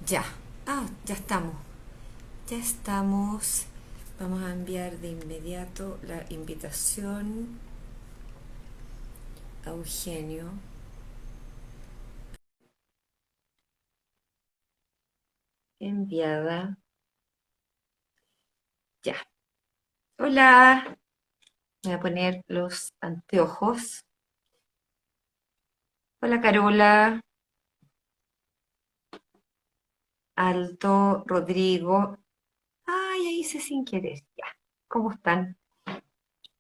Ya. Ya estamos. Ya estamos. Vamos a enviar de inmediato la invitación a Eugenio. Enviada. Ya. Hola. Voy a poner los anteojos. Hola Carola, Alto, Rodrigo. Ay, ahí hice sin querer. Ya. ¿Cómo están?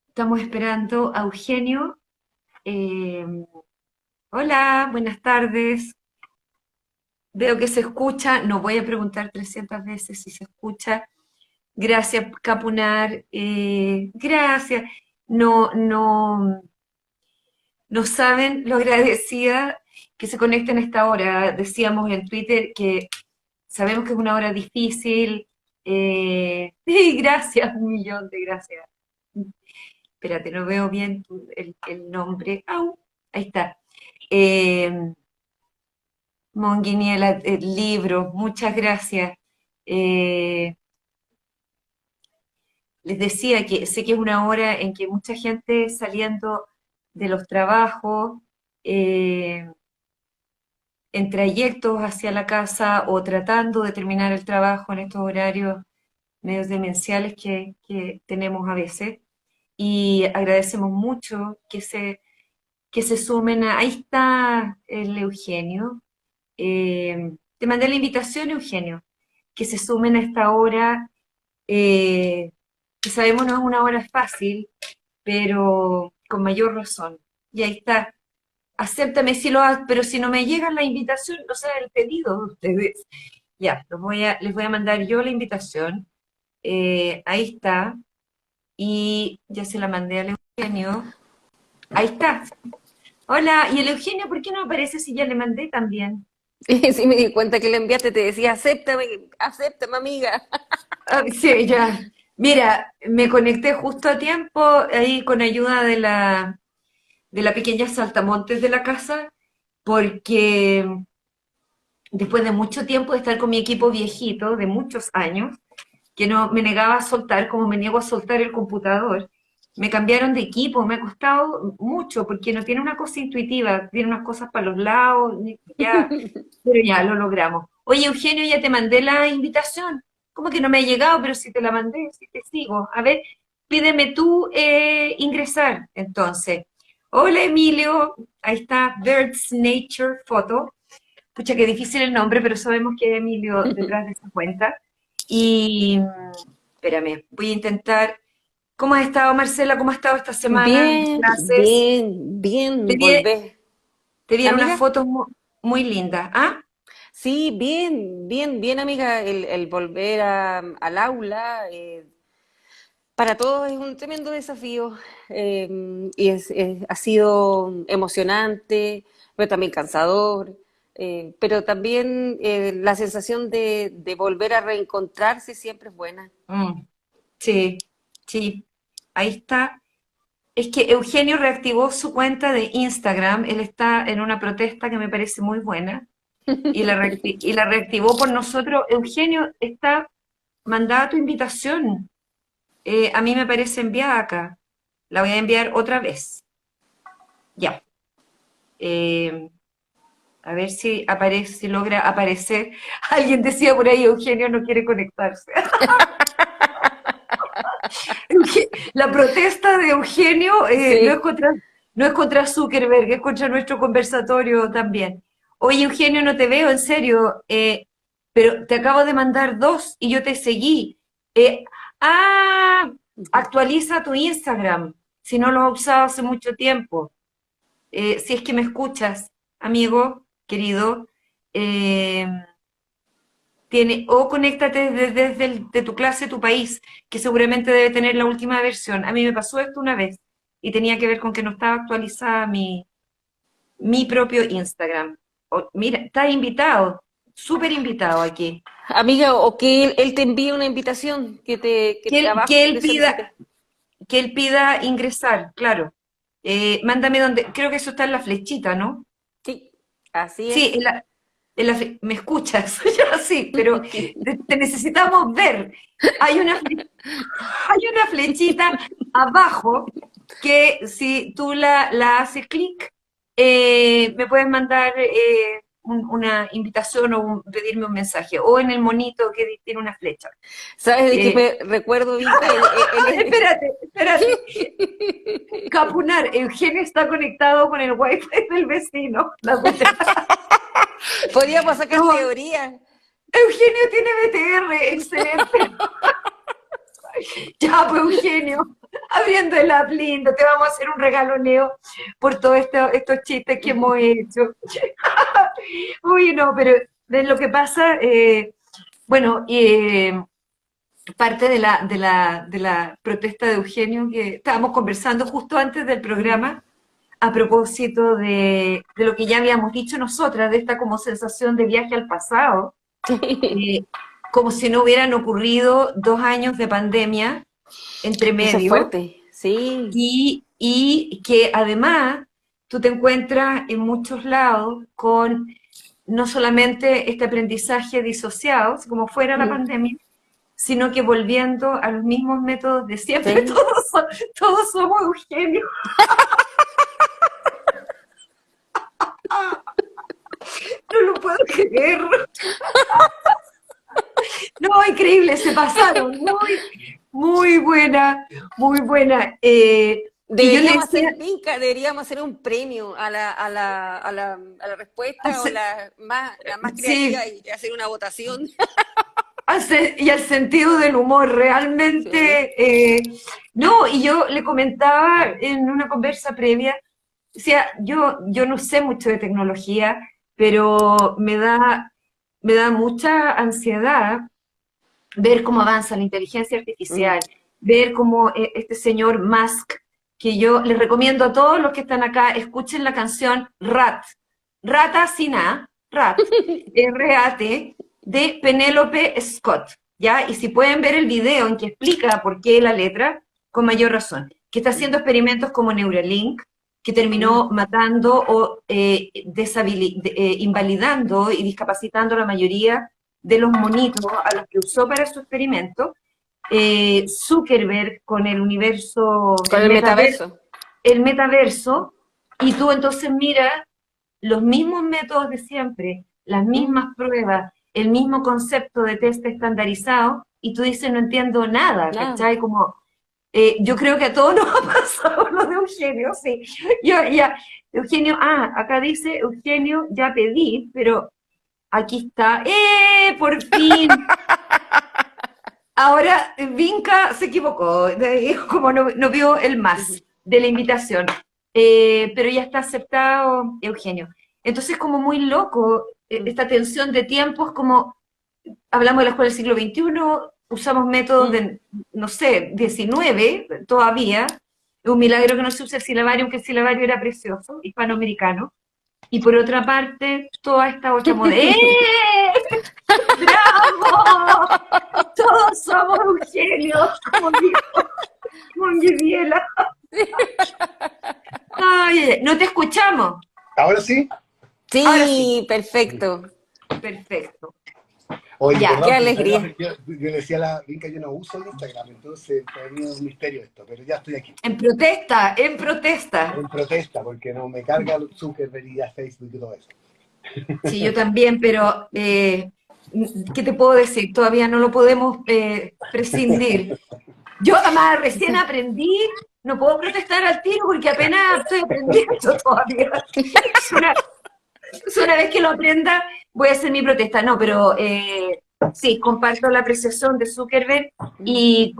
Estamos esperando a Eugenio. Eh, Hola, buenas tardes. Veo que se escucha. No voy a preguntar 300 veces si se escucha. Gracias, Capunar. Gracias. No, no, no saben lo agradecida que se conecten a esta hora. Decíamos en Twitter que sabemos que es una hora difícil. Y gracias, un millón de gracias. Espérate, no veo bien el nombre. Au, ahí está. Eh, Monguiniela, el libro, muchas gracias. Eh, Les decía que sé que es una hora en que mucha gente saliendo de los trabajos, eh, en trayectos hacia la casa o tratando de terminar el trabajo en estos horarios medios demenciales que tenemos a veces. Y agradecemos mucho que se sumen a... Ahí está el Eugenio. Te mandé la invitación, Eugenio, que se sumen a esta hora, eh, que sabemos no es una hora fácil, pero con mayor razón. Y ahí está. Acéptame si lo haces, pero si no me llega la invitación, o sea, el pedido de ustedes. Ya, les voy a mandar yo la invitación. Ahí está. Y ya se la mandé al Eugenio. Ahí está. Hola, y el Eugenio, ¿por qué no aparece si ya le mandé también? Sí, me di cuenta que le enviaste, te decía, acéptame, acéptame, amiga. Ah, sí, ya. Mira, me conecté justo a tiempo ahí con ayuda de la pequeña saltamontes de la casa, porque después de mucho tiempo de estar con mi equipo viejito, de muchos años, que no me negaba a soltar, como me niego a soltar el computador, me cambiaron de equipo, me ha costado mucho, porque no tiene una cosa intuitiva, tiene unas cosas para los lados, ya, pero ya lo logramos. Oye, Eugenio, ya te mandé la invitación. ¿Cómo que no me ha llegado? Pero si te la mandé, si te sigo. A ver, pídeme tú ingresar, entonces. Hola, Emilio. Ahí está, Birds Nature Photo. Pucha, qué difícil el nombre, pero sabemos que es Emilio detrás de esa cuenta. Y, espérame, voy a intentar. ¿Cómo has estado, Marcela? ¿Cómo has estado esta semana en Bien, clases? bien, Te bien, vi, volver. te vi en unas ¿Amiga? fotos muy lindas. ¿Ah? Sí, bien, bien, bien, amiga, el volver al aula, para todos es un tremendo desafío y ha sido emocionante, pero también cansador, pero también la sensación de volver a reencontrarse siempre es buena. Mm, sí, sí. Ahí está. Es que Eugenio reactivó su cuenta de Instagram. Él está en una protesta que me parece muy buena y la reactivó por nosotros. Eugenio, está mandada tu invitación. A mí me parece enviada acá. La voy a enviar otra vez. Ya. Eh, a ver si aparece, si logra aparecer. Alguien decía por ahí, Eugenio no quiere conectarse. La protesta de Eugenio Sí. no es contra Zuckerberg, es contra nuestro conversatorio también. Oye, Eugenio, no te veo, en serio, pero te acabo de mandar dos y yo te seguí. Eh, ah, Actualiza tu Instagram, si no lo has usado hace mucho tiempo. Si es que me escuchas, amigo, querido, eh, o conéctate de tu clase, tu país, que seguramente debe tener la última versión. A mí me pasó esto una vez y tenía que ver con que no estaba actualizada mi propio Instagram. Mira, estás invitado, súper invitado aquí. Amiga, o que él te envíe una invitación que abajo Que te solicite. él pida ingresar, claro. Mándame donde, creo que eso está en la flechita, ¿no? Sí, así Sí, es. me escuchas, yo sí, pero te necesitamos ver. Hay una, hay una flechita abajo que si tú la haces clic, me puedes mandar una invitación o pedirme un mensaje, o en el monito que tiene una flecha. ¿Sabes de qué Eh, me recuerdo, Vinca? espérate. Capunar, Eugenio está conectado con el wifi del vecino. La cuestión- Podríamos sacar No, teoría. Eugenio tiene BTR, excelente. Ya, pues Eugenio, abriendo el app lindo, te vamos a hacer un regaloneo por todos estos chistes que hemos hecho. Uy, no, pero de lo que pasa, bueno, parte de la protesta de Eugenio que estábamos conversando justo antes del programa, a propósito de lo que ya habíamos dicho nosotras, de esta como sensación de viaje al pasado, eh, como si no hubieran ocurrido 2 años de pandemia entre Eso es medio, fuerte, sí. y que además tú te encuentras en muchos lados con no solamente este aprendizaje disociado, como fuera la Mm, pandemia, sino que volviendo a los mismos métodos de siempre, sí. todos somos Eugenio. No lo puedo creer. No, increíble, se pasaron. Muy buena, muy buena. Y yo le Deberíamos decía, hacer, Vinca, deberíamos hacer un premio a la respuesta o la más creativa sí, y hacer una votación. y al sentido del humor, Sí. realmente. No, y yo le comentaba en una conversa previa, decía, yo no sé mucho de tecnología, pero me da mucha ansiedad ver cómo avanza la inteligencia Mm. artificial, ver cómo este señor Musk, que yo les recomiendo a todos los que están acá, escuchen la canción Rat, Rata sin A, Rat, R-A-T, de Penélope Scott, ¿ya? Y si pueden ver el video en que explica por qué la letra, con mayor razón, que está haciendo experimentos como Neuralink, que terminó Mm. matando o invalidando y discapacitando a la mayoría de los monitos a los que usó para su experimento, Zuckerberg con el universo, Con el metaverso. el metaverso, y tú entonces miras los mismos métodos de siempre, las Mm. mismas pruebas, el mismo concepto de test estandarizado, y tú dices, no entiendo nada, Nada. ¿cachai? Como, yo creo que a todos nos ha pasado lo de Eugenio, sí. Yo, ya, Eugenio, acá dice, Eugenio, ya pedí, pero aquí está. Por fin. Ahora, Vinca se equivocó, como no vio el Ujú. más de la invitación. Pero ya está aceptado, Eugenio. Entonces, como muy loco, Mm. esta tensión de tiempos, como hablamos de la escuela del siglo XXI, usamos métodos Mm. de, no sé, 19 todavía. Es un milagro que no se use el silabario, aunque el silabario era precioso, hispanoamericano. Y por otra parte, toda esta otra moda. ¡Bravo! Todos somos Eugenios, como dijo Mongiviela. Ay, ay, ay, no te escuchamos. Ahora sí. Ahora sí. Sí, perfecto. Perfecto. Oye, Ya. Qué perdón, alegría. yo le decía a la Vinca, yo no uso el Instagram, entonces para mí es un misterio esto, pero ya estoy aquí, En protesta, en protesta. en protesta, porque no me carga Zuckerberg y ya Facebook y todo eso. Sí, yo también, pero ¿qué te puedo decir? Todavía no lo podemos prescindir. Yo además recién aprendí, no puedo protestar al tiro porque apenas estoy aprendiendo todavía. Es una vez que lo aprenda, voy a hacer mi protesta. No, pero sí, comparto la apreciación de Zuckerberg y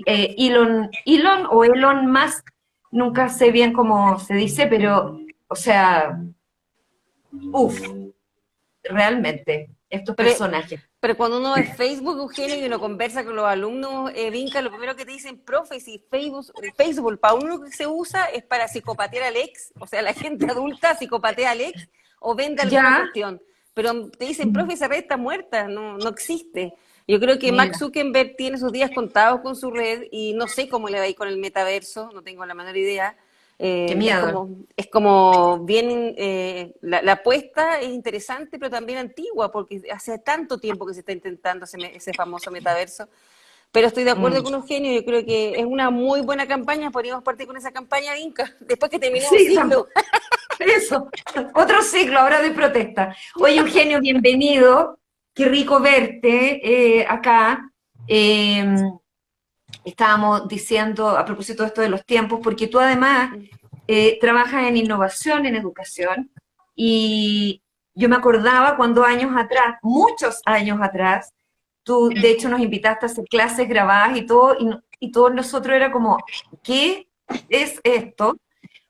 Elon o Elon Musk, nunca sé bien cómo se dice, pero, o sea, uff, realmente, estos Pero, personajes. pero cuando uno ve Facebook, Eugenio, y uno conversa con los alumnos, Vinca, lo primero que te dicen, profe, si Facebook para uno que se usa es para psicopatear al ex, o sea, la gente adulta psicopatea al ex o vende alguna Ya, cuestión. Pero te dicen, profe, esa red está muerta, no existe. Yo creo que Mark mira, Zuckerberg tiene sus días contados con su red y no sé cómo le va a ir con el metaverso, no tengo la menor idea. Qué miedo. Es como bien, la apuesta es interesante, pero también antigua, porque hace tanto tiempo que se está intentando ese famoso metaverso. Pero estoy de acuerdo Mm. con Eugenio, yo creo que es una muy buena campaña, podríamos partir con esa campaña, Inca, después que terminemos Sí, ciclo. eso. Otro ciclo ahora de protesta. Oye, Eugenio, bienvenido. Qué rico verte acá. Eh, Estábamos diciendo a propósito de esto de los tiempos, porque tú además trabajas en innovación, en educación, y yo me acordaba cuando años atrás, muchos años atrás, tú de hecho nos invitaste a hacer clases grabadas y todo, y todos nosotros era como, ¿qué es esto?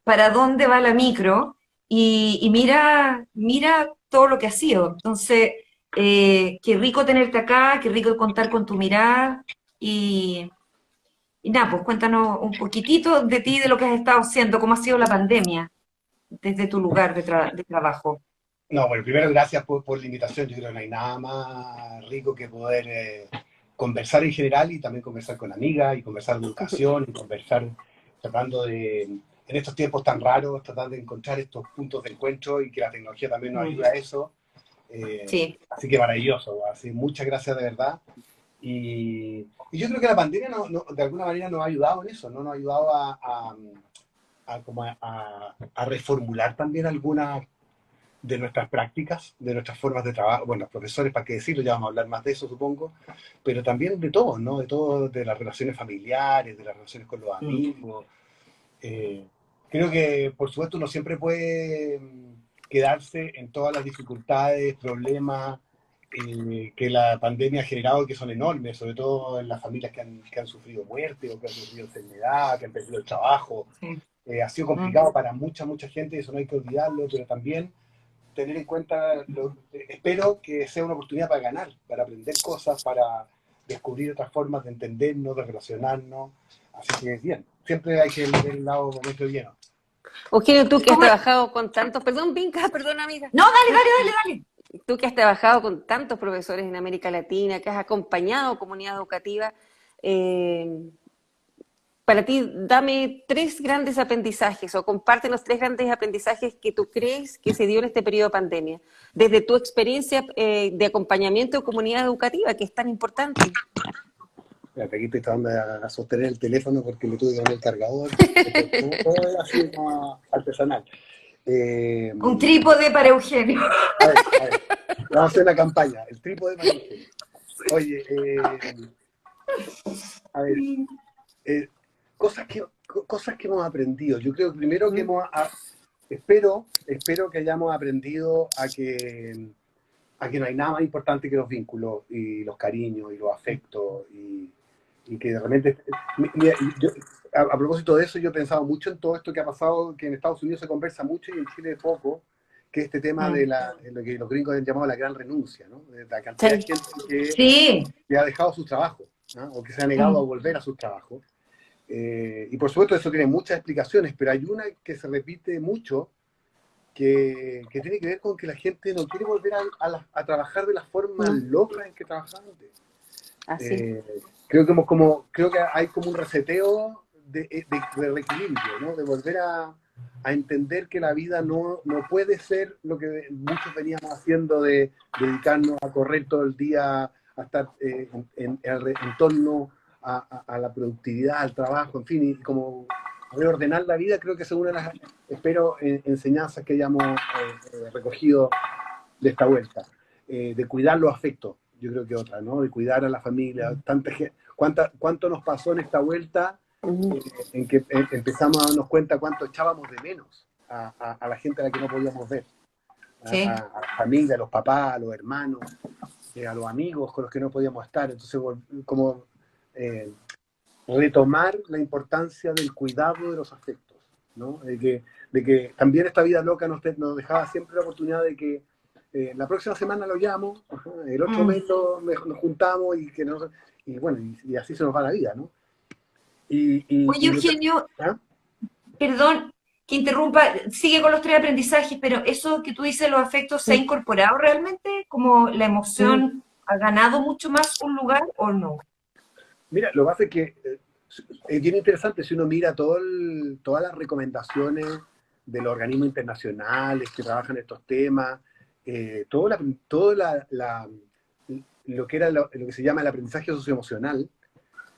¿Para dónde va la micro? Y mira, mira todo lo que ha sido. Entonces, qué rico tenerte acá, qué rico contar con tu mirada y nada, pues cuéntanos un poquitito de ti, de lo que has estado haciendo, cómo ha sido la pandemia desde tu lugar de trabajo. No, bueno, primero gracias por la invitación. Yo creo que no hay nada más rico que poder conversar en general y también conversar con amigas y conversar de educación y conversar tratando de, en estos tiempos tan raros, tratar de encontrar estos puntos de encuentro y que la tecnología también nos Mm. ayuda a eso. Sí, Así que maravilloso, así muchas gracias de verdad. Y yo creo que la pandemia de alguna manera nos ha ayudado en eso, ¿no? Nos ha ayudado a reformular también algunas de nuestras prácticas, de nuestras formas de trabajo. Bueno, los profesores, para qué decirlo, ya vamos a hablar más de eso, supongo, pero también de todo, ¿no? De todo, de las relaciones familiares, de las relaciones con los mm, amigos. Eh, Creo que, por supuesto, uno siempre puede quedarse en todas las dificultades, problemas que la pandemia ha generado, que son enormes, sobre todo en las familias que han sufrido muerte o que han sufrido enfermedad, que han perdido el trabajo. sí. Ha sido Mm. complicado para mucha gente, eso no hay que olvidarlo, pero también tener en cuenta, espero que sea una oportunidad para ganar, para aprender cosas, para descubrir otras formas de entendernos, de relacionarnos. Así que bien, siempre hay que ver el lado momento lleno. Eugenio, tú que has ¿Cómo? trabajado con tantos, perdón, Vinca, perdón, amiga, No, dale, dale, dale, dale. tú que has trabajado con tantos profesores en América Latina, que has acompañado comunidad educativa, eh, para ti, dame tres grandes aprendizajes o compártenos tres grandes aprendizajes que tú crees que se dio en este periodo de pandemia, desde tu experiencia de acompañamiento de comunidad educativa, que es tan importante. Aquí estoy tratando de sostener el teléfono porque le tuve que poner el cargador. Todo así como artesanal. Eh, Un trípode para Eugenio. a ver, vamos a hacer una campaña. El trípode para usted. Oye, a ver, eh, cosas que hemos aprendido. Yo creo que primero que espero que hayamos aprendido a que no hay nada más importante que los vínculos y los cariños y los afectos y que de repente, mira, a propósito de eso, yo he pensado mucho en todo esto que ha pasado, que en Estados Unidos se conversa mucho y en Chile poco, que es este tema de Mm. lo que los gringos han llamado la gran renuncia, ¿no? De la cantidad de Sí. gente Sí. que ha dejado sus trabajos, ¿no? O que se ha negado a Mm. volver a sus trabajos. Y por supuesto eso tiene muchas explicaciones, pero hay una que se repite mucho, que tiene que ver con que la gente no quiere volver a trabajar de la forma No, loca en que trabajaba antes. así. Eh, creo que hay como un reseteo de reequilibrio, ¿no? De volver a entender que la vida no puede ser lo que muchos veníamos haciendo de dedicarnos a correr todo el día, a estar en torno a la productividad, al trabajo, en fin, y como reordenar la vida. Creo que es una de las, espero, enseñanzas que hayamos recogido de esta vuelta, de cuidar los afectos, yo creo que otra, ¿no? De cuidar a la familia. ¿Cuánto nos pasó en esta vuelta Ujú. en que empezamos a darnos cuenta cuánto echábamos de menos a la gente a la que no podíamos ver? Sí. A la familia, a los papás, a los hermanos, a los amigos con los que no podíamos estar. Entonces, como retomar la importancia del cuidado de los afectos, ¿no? De que también esta vida loca nos dejaba siempre la oportunidad de que la próxima semana lo llamo, el otro Mm. mes nos juntamos y bueno, y así se nos va la vida, ¿no? Oye, Eugenio, ¿Ah? perdón que interrumpa, sigue con los tres aprendizajes, pero eso que tú dices, los afectos, ¿se ha incorporado realmente? ¿Como la emoción ha ganado mucho más un lugar o no? Mira, lo que pasa es que es bien interesante si uno mira todas las recomendaciones de los organismos internacionales que trabajan estos temas, lo que era lo que se llama el aprendizaje socioemocional,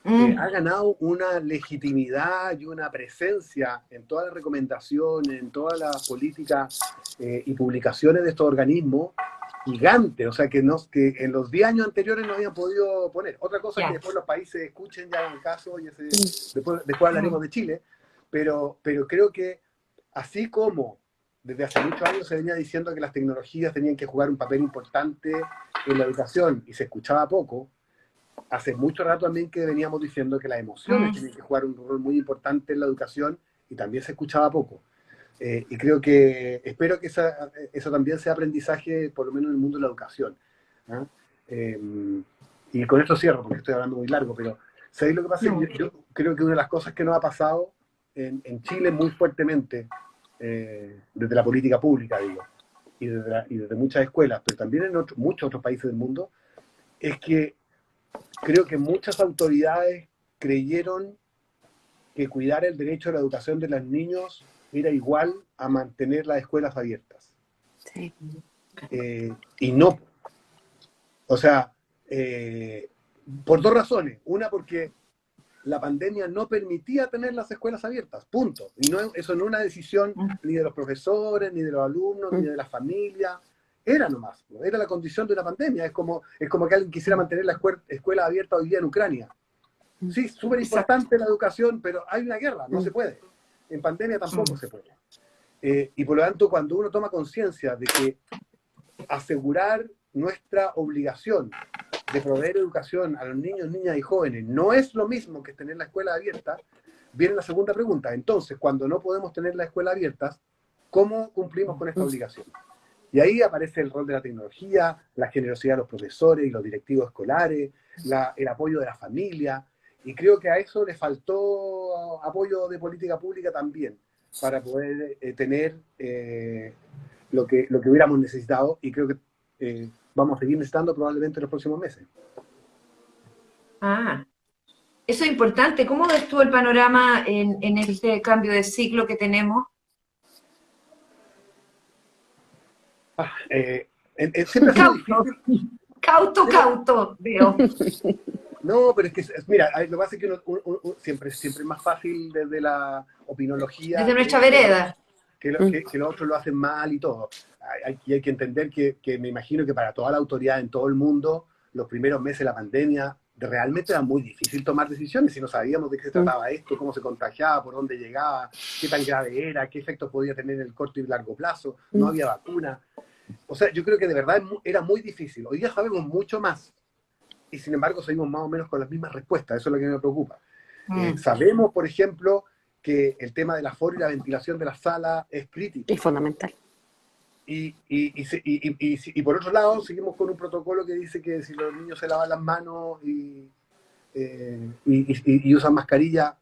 ha ganado una legitimidad y una presencia en todas las recomendaciones, en todas las políticas y publicaciones de estos organismos gigante, o sea, que en los 10 años anteriores no habían podido poner. Otra cosa es que después los países escuchen, ya hagan caso, y después hablaremos de Chile, pero creo que así como desde hace muchos años se venía diciendo que las tecnologías tenían que jugar un papel importante en la educación y se escuchaba poco, hace mucho rato también que veníamos diciendo que las emociones tienen que jugar un rol muy importante en la educación y también se escuchaba poco. Y espero que eso también sea aprendizaje, por lo menos en el mundo de la educación. ¿Ah? Y con esto cierro, porque estoy hablando muy largo, pero ¿sabéis lo que pasa? No. Yo creo que una de las cosas que nos ha pasado en Chile muy fuertemente, desde la política pública, digo, y desde muchas escuelas, pero también en muchos otros países del mundo, es que creo que muchas autoridades creyeron que cuidar el derecho a la educación de los niños era igual a mantener las escuelas abiertas. Sí. Y no. O sea, por dos razones. Una, porque la pandemia no permitía tener las escuelas abiertas, punto. Y eso no es una decisión ni de los profesores, ni de los alumnos, ni de las familias. Era nomás, era la condición de una pandemia. Es como que alguien quisiera mantener la escuela abierta hoy día en Ucrania. Sí, súper importante la educación, pero hay una guerra, no se puede. En pandemia tampoco se puede. Y por lo tanto, cuando uno toma conciencia de que asegurar nuestra obligación de proveer educación a los niños, niñas y jóvenes no es lo mismo que tener la escuela abierta, viene la segunda pregunta. Entonces, cuando no podemos tener la escuela abierta, ¿cómo cumplimos con esta obligación? Y ahí aparece el rol de la tecnología, la generosidad de los profesores y los directivos escolares, el apoyo de la familia. Y creo que a eso le faltó apoyo de política pública también, para poder tener lo que hubiéramos necesitado, y creo que vamos a seguir necesitando probablemente en los próximos meses. Eso es importante. ¿Cómo ves tú el panorama en este cambio de ciclo que tenemos? Siempre ha sido difícil. Cauto, veo. No, pero es que, mira, lo que pasa es que siempre es más fácil desde la opinología. Desde nuestra vereda. Que los otros lo hacen mal y todo. Y hay que entender que me imagino que para toda la autoridad en todo el mundo, los primeros meses de la pandemia, realmente era muy difícil tomar decisiones si no sabíamos de qué se trataba esto, cómo se contagiaba, por dónde llegaba, qué tan grave era, qué efectos podía tener en el corto y largo plazo, no había vacuna. O sea, yo creo que de verdad era muy difícil. Hoy día sabemos mucho más y sin embargo seguimos más o menos con las mismas respuestas. Eso es lo que me preocupa. Sabemos, por ejemplo, que el tema del aforo y la ventilación de la sala es crítico. Es fundamental. Y por otro lado, seguimos con un protocolo que dice que si los niños se lavan las manos y usan mascarilla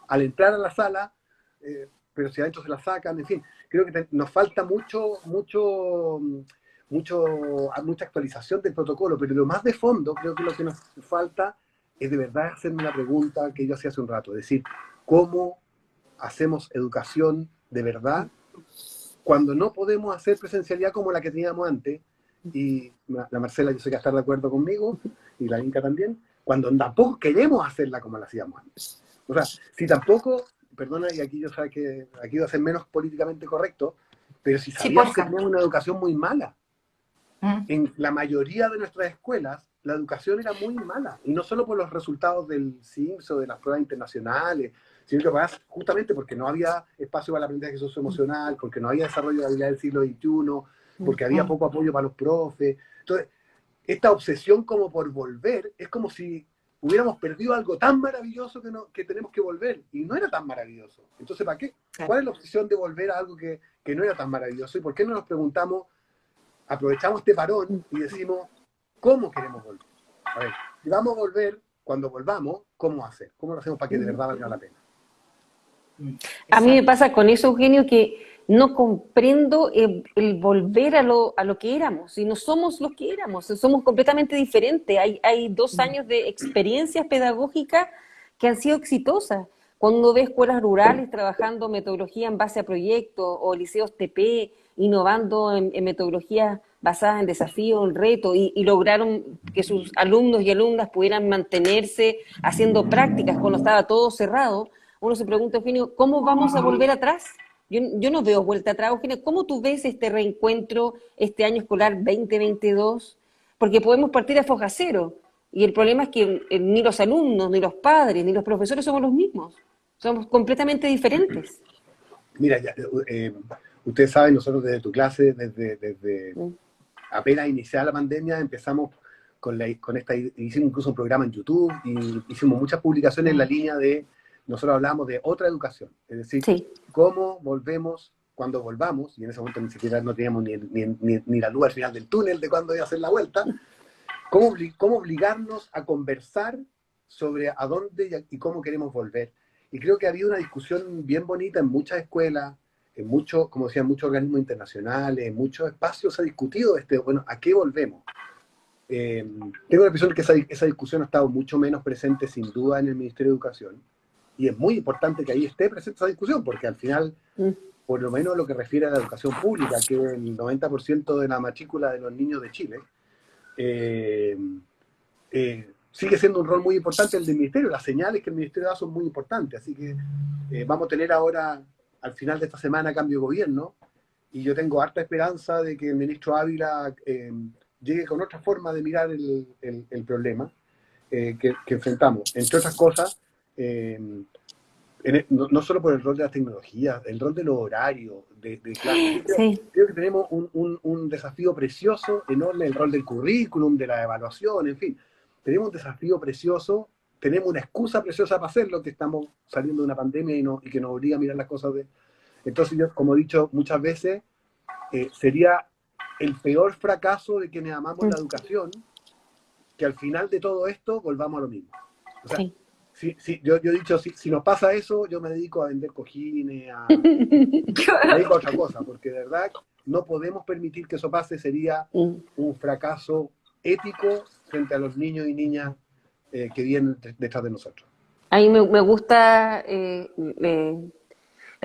al entrar a la sala, pero si adentro se la sacan, en fin, creo que nos falta mucha actualización del protocolo, pero lo más de fondo, creo que lo que nos falta es de verdad hacerme la pregunta que yo hacía hace un rato, es decir, ¿cómo hacemos educación de verdad cuando no podemos hacer presencialidad como la que teníamos antes? Y la Marcela, yo sé que va a estar de acuerdo conmigo, y la Inca también, cuando tampoco queremos hacerla como la hacíamos antes. O sea, si tampoco, perdona, y aquí yo sé que aquí va a ser menos políticamente correcto, pero si sabíamos que teníamos una educación muy mala. En la mayoría de nuestras escuelas, la educación era muy mala, y no solo por los resultados del CIMSS o de las pruebas internacionales, sino que justamente porque no había espacio para el aprendizaje socioemocional, porque no había desarrollo de habilidades del siglo XXI, porque había poco apoyo para los profes. Entonces, esta obsesión como por volver, es como si hubiéramos perdido algo tan maravilloso que tenemos que volver, y no era tan maravilloso. Entonces, ¿para qué? ¿Cuál es la obsesión de volver a algo que no era tan maravilloso? ¿Y por qué no nos preguntamos, aprovechamos este parón y decimos, ¿cómo queremos volver? A ver, si vamos a volver, cuando volvamos, ¿cómo hacer? ¿Cómo lo hacemos para que de verdad valga la pena? A mí me pasa con eso, Eugenio, que no comprendo el volver a lo que éramos, y no somos los que éramos, somos completamente diferentes. Hay 2 años de experiencias pedagógicas que han sido exitosas. Cuando uno ve escuelas rurales trabajando metodología en base a proyectos o liceos TP, innovando en metodologías basadas en desafíos, en retos, y lograron que sus alumnos y alumnas pudieran mantenerse haciendo prácticas cuando estaba todo cerrado, uno se pregunta, Eugenio, ¿cómo vamos a volver atrás? Yo no veo vuelta atrás. Eugenio, ¿cómo tú ves este reencuentro, este año escolar 2022? Porque podemos partir a foja cero, y el problema es que ni los alumnos, ni los padres, ni los profesores somos los mismos. Somos completamente diferentes. Mira, ustedes saben, nosotros desde tu clase, desde apenas iniciada la pandemia, empezamos con esta, hicimos incluso un programa en YouTube y hicimos muchas publicaciones en la línea de, nosotros hablábamos de otra educación, es decir, Sí. cómo volvemos cuando volvamos, y en ese momento ni siquiera no teníamos ni la luz al final del túnel de cuándo iba a hacer la vuelta, cómo obligarnos a conversar sobre a dónde y cómo queremos volver. Y creo que ha habido una discusión bien bonita en muchas escuelas, en muchos, como decía, muchos organismos internacionales, en muchos espacios se ha discutido bueno, ¿a qué volvemos? Tengo la impresión de que esa discusión ha estado mucho menos presente sin duda en el Ministerio de Educación, y es muy importante que ahí esté presente esa discusión, porque al final, por lo menos lo que refiere a la educación pública, que es el 90% de la matrícula de los niños de Chile, sigue siendo un rol muy importante el del Ministerio. Las señales que el Ministerio da son muy importantes, así que vamos a tener ahora, al final de esta semana, cambio de gobierno, y yo tengo harta esperanza de que el ministro Ávila llegue con otra forma de mirar el problema que enfrentamos. Entre otras cosas, no solo por el rol de las tecnologías, el rol de los horarios, de clases. Sí. Creo que tenemos un desafío precioso, enorme, el rol del currículum, de la evaluación, en fin. Tenemos un desafío precioso, tenemos una excusa preciosa para hacerlo, que estamos saliendo de una pandemia y que nos obliga a mirar las cosas de... Entonces yo, como he dicho muchas veces, sería el peor fracaso de quienes amamos la educación, que al final de todo esto volvamos a lo mismo. O sea, sí, yo he dicho, si nos pasa eso, yo me dedico a vender cojines, me dedico a otra cosa, porque de verdad no podemos permitir que eso pase, sería un fracaso ético frente a los niños y niñas que vienen detrás de nosotros. A mí me gusta el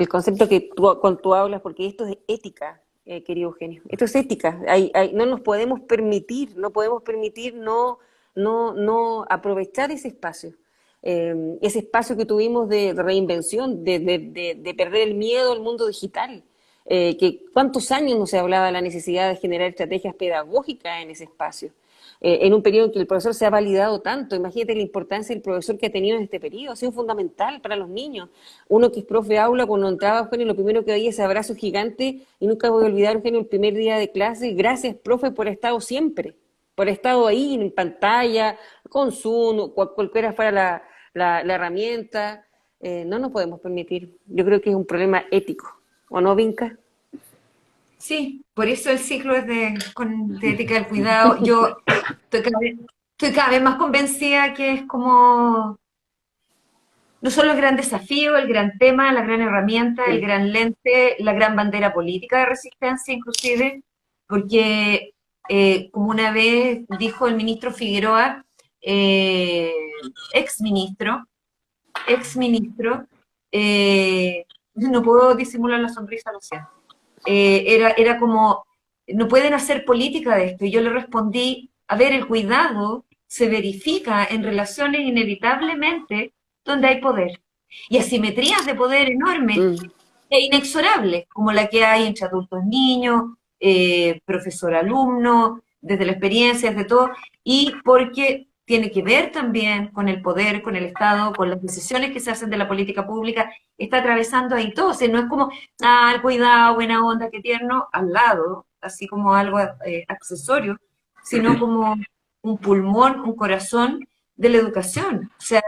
concepto que cuando tú hablas, porque esto es ética, querido Eugenio. Esto es ética. No nos podemos permitir, no aprovechar ese espacio. Ese espacio que tuvimos de reinvención, de perder el miedo al mundo digital. Que cuántos años no se hablaba de la necesidad de generar estrategias pedagógicas en ese espacio. En un periodo en que el profesor se ha validado tanto. Imagínate la importancia del profesor que ha tenido en este periodo, ha sido fundamental para los niños. Uno que es profe aula, cuando entraba, Eugenio, lo primero que veía ese abrazo gigante, y nunca voy a olvidar, Eugenio, el primer día de clase, gracias, profe, por haber estado siempre, por haber estado ahí en pantalla, con Zoom, cualquiera fuera la herramienta. No nos podemos permitir. Yo creo que es un problema ético, ¿o no, Vinca? Sí, por eso el ciclo es de ética del cuidado. Yo estoy cada vez más convencida que es como, no solo el gran desafío, el gran tema, la gran herramienta, el gran lente, la gran bandera política de resistencia inclusive, porque como una vez dijo el ministro Figueroa, exministro, no puedo disimular la sonrisa, lo siento. Era como, no pueden hacer política de esto. Y yo le respondí, a ver, el cuidado se verifica en relaciones inevitablemente donde hay poder. Y asimetrías de poder enormes e inexorables, como la que hay entre adultos y niños, profesor-alumno, desde la experiencia, desde todo, y porque tiene que ver también con el poder, con el Estado, con las decisiones que se hacen de la política pública, está atravesando ahí todo. O sea, no es como, cuidado, buena onda, qué tierno, al lado, así como algo accesorio, sino como un pulmón, un corazón de la educación. O sea,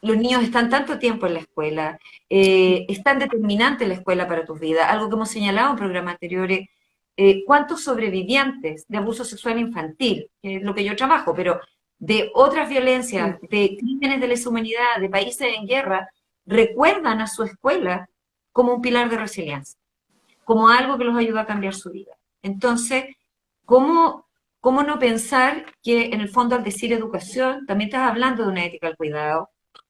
los niños están tanto tiempo en la escuela, es tan determinante la escuela para tus vidas, algo que hemos señalado en programas anteriores. ¿Cuántos sobrevivientes de abuso sexual infantil, que es lo que yo trabajo, pero de otras violencias, de crímenes de lesa humanidad, de países en guerra, recuerdan a su escuela como un pilar de resiliencia, como algo que los ayuda a cambiar su vida? Entonces, ¿cómo ¿cómo no pensar que en el fondo al decir educación también estás hablando de una ética al cuidado,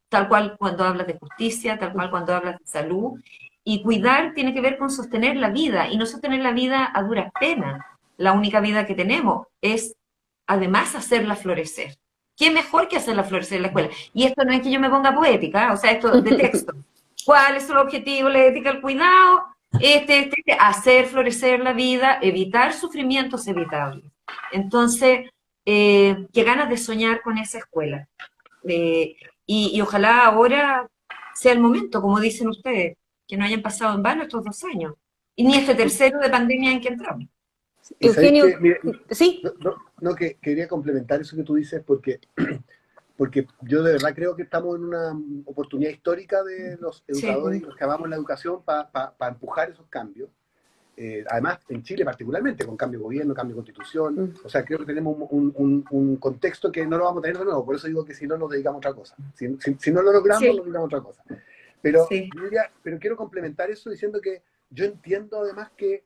tal cual cuando hablas de justicia, tal cual cuando hablas de salud? Y cuidar tiene que ver con sostener la vida y no sostener la vida a duras penas. La única vida que tenemos es además hacerla florecer. ¿Qué mejor que hacerla florecer en la escuela? Y esto no es que yo me ponga poética, o sea, esto de texto. ¿Cuál es el objetivo? La ética del cuidado, hacer florecer la vida, evitar sufrimientos evitables. Entonces, qué ganas de soñar con esa escuela. Eh, y ojalá ahora sea el momento, como dicen ustedes, que no hayan pasado en vano estos 2 años, y ni este tercero de pandemia en que entramos. Y sabéis Eugenio, que, mire, sí, no, que quería complementar eso que tú dices porque yo de verdad creo que estamos en una oportunidad histórica de los Sí, educadores y los que amamos la educación para empujar esos cambios. Además, en Chile particularmente, con cambio de gobierno, cambio de constitución, o sea, creo que tenemos un contexto que no lo vamos a tener de nuevo, por eso digo que si no nos dedicamos a otra cosa. Si no lo logramos, sí, nos dedicamos a otra cosa. Pero, sí. pero quiero complementar eso diciendo que yo entiendo además que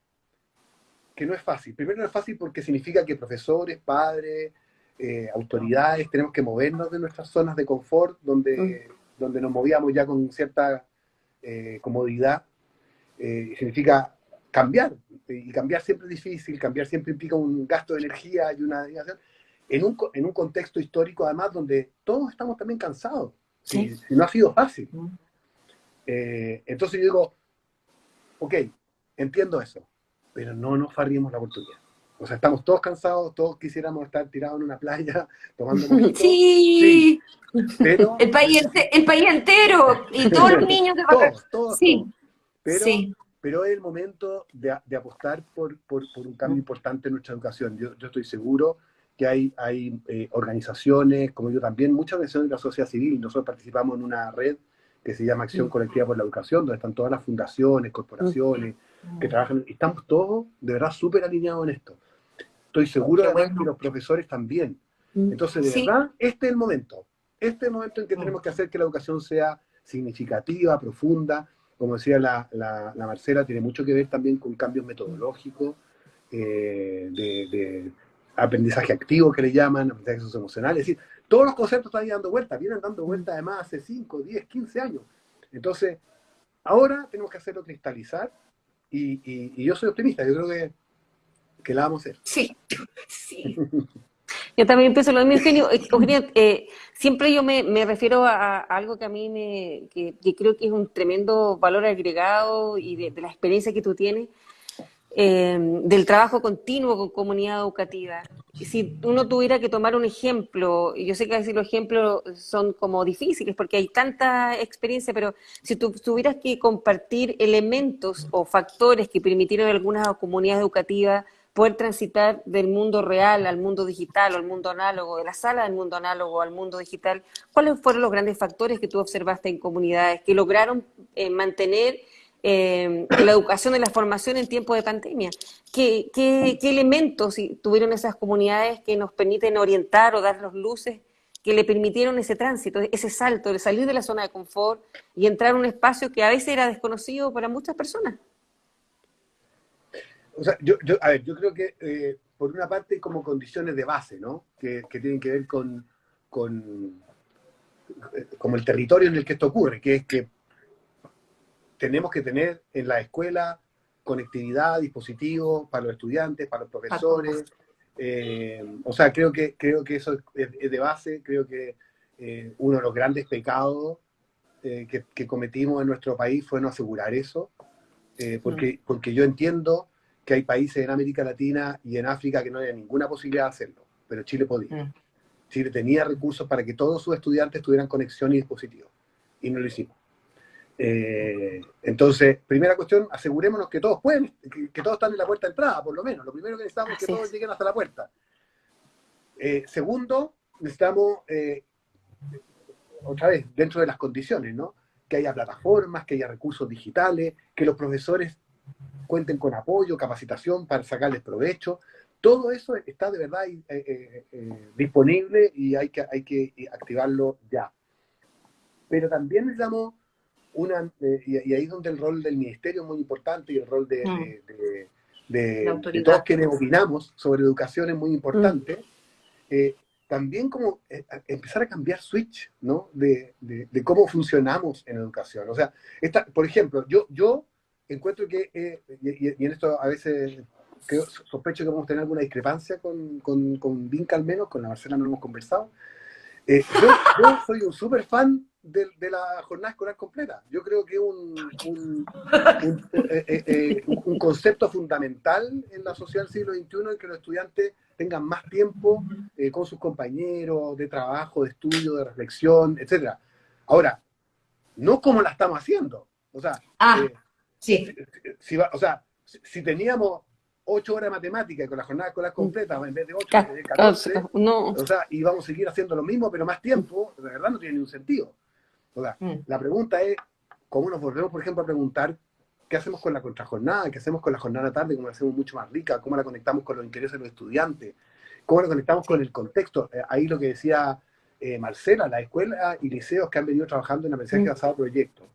no es fácil. Primero no es fácil porque significa que profesores, padres, autoridades, tenemos que movernos de nuestras zonas de confort, donde nos movíamos ya con cierta comodidad. Significa cambiar, y cambiar siempre es difícil, cambiar siempre implica un gasto de energía y una dedicación, en un contexto histórico además donde todos estamos también cansados, Sí. si no ha sido fácil. Entonces yo digo, ok, entiendo eso, pero no nos farriemos la oportunidad. O sea, estamos todos cansados, todos quisiéramos estar tirados en una playa tomando mojito, sí, Sí, pero el país entero y todos los niños de vacaciones. todos. Sí, Pero, sí. pero es el momento de apostar por un cambio importante en nuestra educación. Yo estoy seguro que hay organizaciones, como yo también, muchas organizaciones de la sociedad civil. Nosotros participamos en una red que se llama Acción Colectiva por la Educación, donde están todas las fundaciones, corporaciones que trabajan. Y estamos todos, de verdad, súper alineados en esto. Estoy seguro Qué además que bueno. los profesores también. Entonces, de Sí. verdad, este es el momento. Este es el momento en que tenemos que hacer que la educación sea significativa, profunda. Como decía la Marcela, tiene mucho que ver también con cambios metodológicos, de aprendizaje activo que le llaman, aprendizaje socioemocional. Es decir, todos los conceptos están ahí dando vueltas, vienen dando vueltas además hace 5, 10, 15 años. Entonces, ahora tenemos que hacerlo cristalizar y yo soy optimista, yo creo que la vamos a hacer. Sí, sí. yo también pienso lo mismo, Eugenio. Eugenio, siempre yo me refiero a algo que a mí que creo que es un tremendo valor agregado y de la experiencia que tú tienes, del trabajo continuo con comunidad educativa. Si uno tuviera que tomar un ejemplo, y yo sé que a veces los ejemplos son como difíciles porque hay tanta experiencia, pero si tú tuvieras que compartir elementos o factores que permitieron a algunas comunidades educativas poder transitar del mundo real al mundo digital o al mundo análogo, de la sala del mundo análogo al mundo digital, ¿cuáles fueron los grandes factores que tú observaste en comunidades que lograron mantener la educación y la formación en tiempo de pandemia? ¿Qué elementos tuvieron esas comunidades que nos permiten orientar o dar los luces que le permitieron ese tránsito, ese salto de salir de la zona de confort y entrar a un espacio que a veces era desconocido para muchas personas? O sea, a ver, yo creo que por una parte como condiciones de base, ¿no? Que tienen que ver con como el territorio en el que esto ocurre, que es que tenemos que tener en la escuela conectividad, dispositivos para los estudiantes, para los profesores. O sea, creo que eso es de base. Creo que uno de los grandes pecados que cometimos en nuestro país fue no asegurar eso, porque yo entiendo que hay países en América Latina y en África que no hay ninguna posibilidad de hacerlo, pero Chile podía. Chile tenía recursos para que todos sus estudiantes tuvieran conexión y dispositivos, y no lo hicimos. Entonces, primera cuestión, asegurémonos que todos pueden, que todos están en la puerta de entrada, por lo menos. Lo primero que necesitamos es que todos lleguen hasta la puerta. Segundo, necesitamos, otra vez, dentro de las condiciones, ¿no? Que haya plataformas, que haya recursos digitales, que los profesores cuenten con apoyo, capacitación para sacarles provecho. Todo eso está de verdad disponible y hay que activarlo ya. Pero también necesitamos y ahí es donde el rol del ministerio es muy importante y el rol de la de todos autoridad. quienes opinamos sobre educación es muy importante, también como empezar a cambiar switch, ¿no? De cómo funcionamos en educación. O sea, por ejemplo, yo encuentro que, y en esto a veces sospecho que vamos a tener alguna discrepancia con Vinca al menos, con la Marcela no hemos conversado. Yo soy un súper fan de la jornada escolar completa. Yo creo que es un concepto fundamental en la sociedad del siglo XXI en que los estudiantes tengan más tiempo con sus compañeros de trabajo, de estudio, de reflexión, etcétera. Ahora, no como la estamos haciendo. O sea, Ah, sí. si teníamos 8 horas de matemática y con la jornada escolar completa, en vez de 8, vamos a tener 14, No. o sea, y vamos a seguir haciendo lo mismo, pero más tiempo, de verdad no tiene ningún sentido. O sea, la pregunta es, ¿cómo nos volvemos, por ejemplo, a preguntar qué hacemos con la contrajornada, qué hacemos con la jornada tarde, cómo la hacemos mucho más rica, cómo la conectamos con los intereses de los estudiantes, cómo la conectamos con el contexto? Ahí lo que decía Marcela, las escuelas y liceos que han venido trabajando en aprendizaje basado en proyectos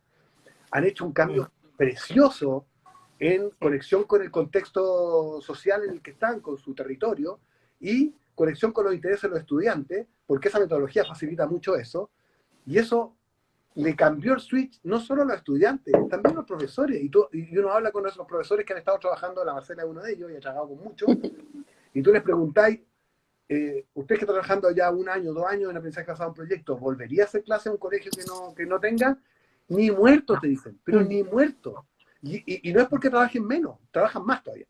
han hecho un cambio precioso en conexión con el contexto social en el que están, con su territorio, y conexión con los intereses de los estudiantes, porque esa metodología facilita mucho eso, y eso le cambió el switch no solo a los estudiantes, también a los profesores, y uno habla con esos profesores que han estado trabajando, la Marcela es uno de ellos, y ha trabajado con muchos, y tú les preguntáis, usted que está trabajando ya 1 año, 2 años en aprendizaje basado en proyectos, ¿volvería a hacer clase en un colegio que no tenga? Ni muerto, te dicen, pero ni muerto. Y no es porque trabajen menos, trabajan más todavía,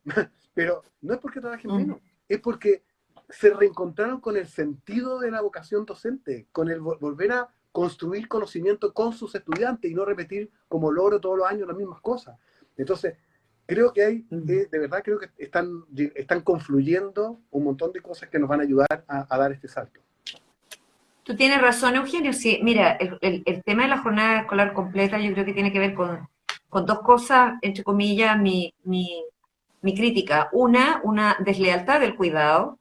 pero no es porque trabajen menos, es porque se reencontraron con el sentido de la vocación docente, con el volver a construir conocimiento con sus estudiantes y no repetir como logro todos los años las mismas cosas. Entonces, creo que hay, de verdad creo que están confluyendo un montón de cosas que nos van a ayudar a dar este salto. Tú tienes razón, Eugenio. Sí, mira, el tema de la jornada escolar completa yo creo que tiene que ver con dos cosas, entre comillas, mi crítica. Una deslealtad del cuidado,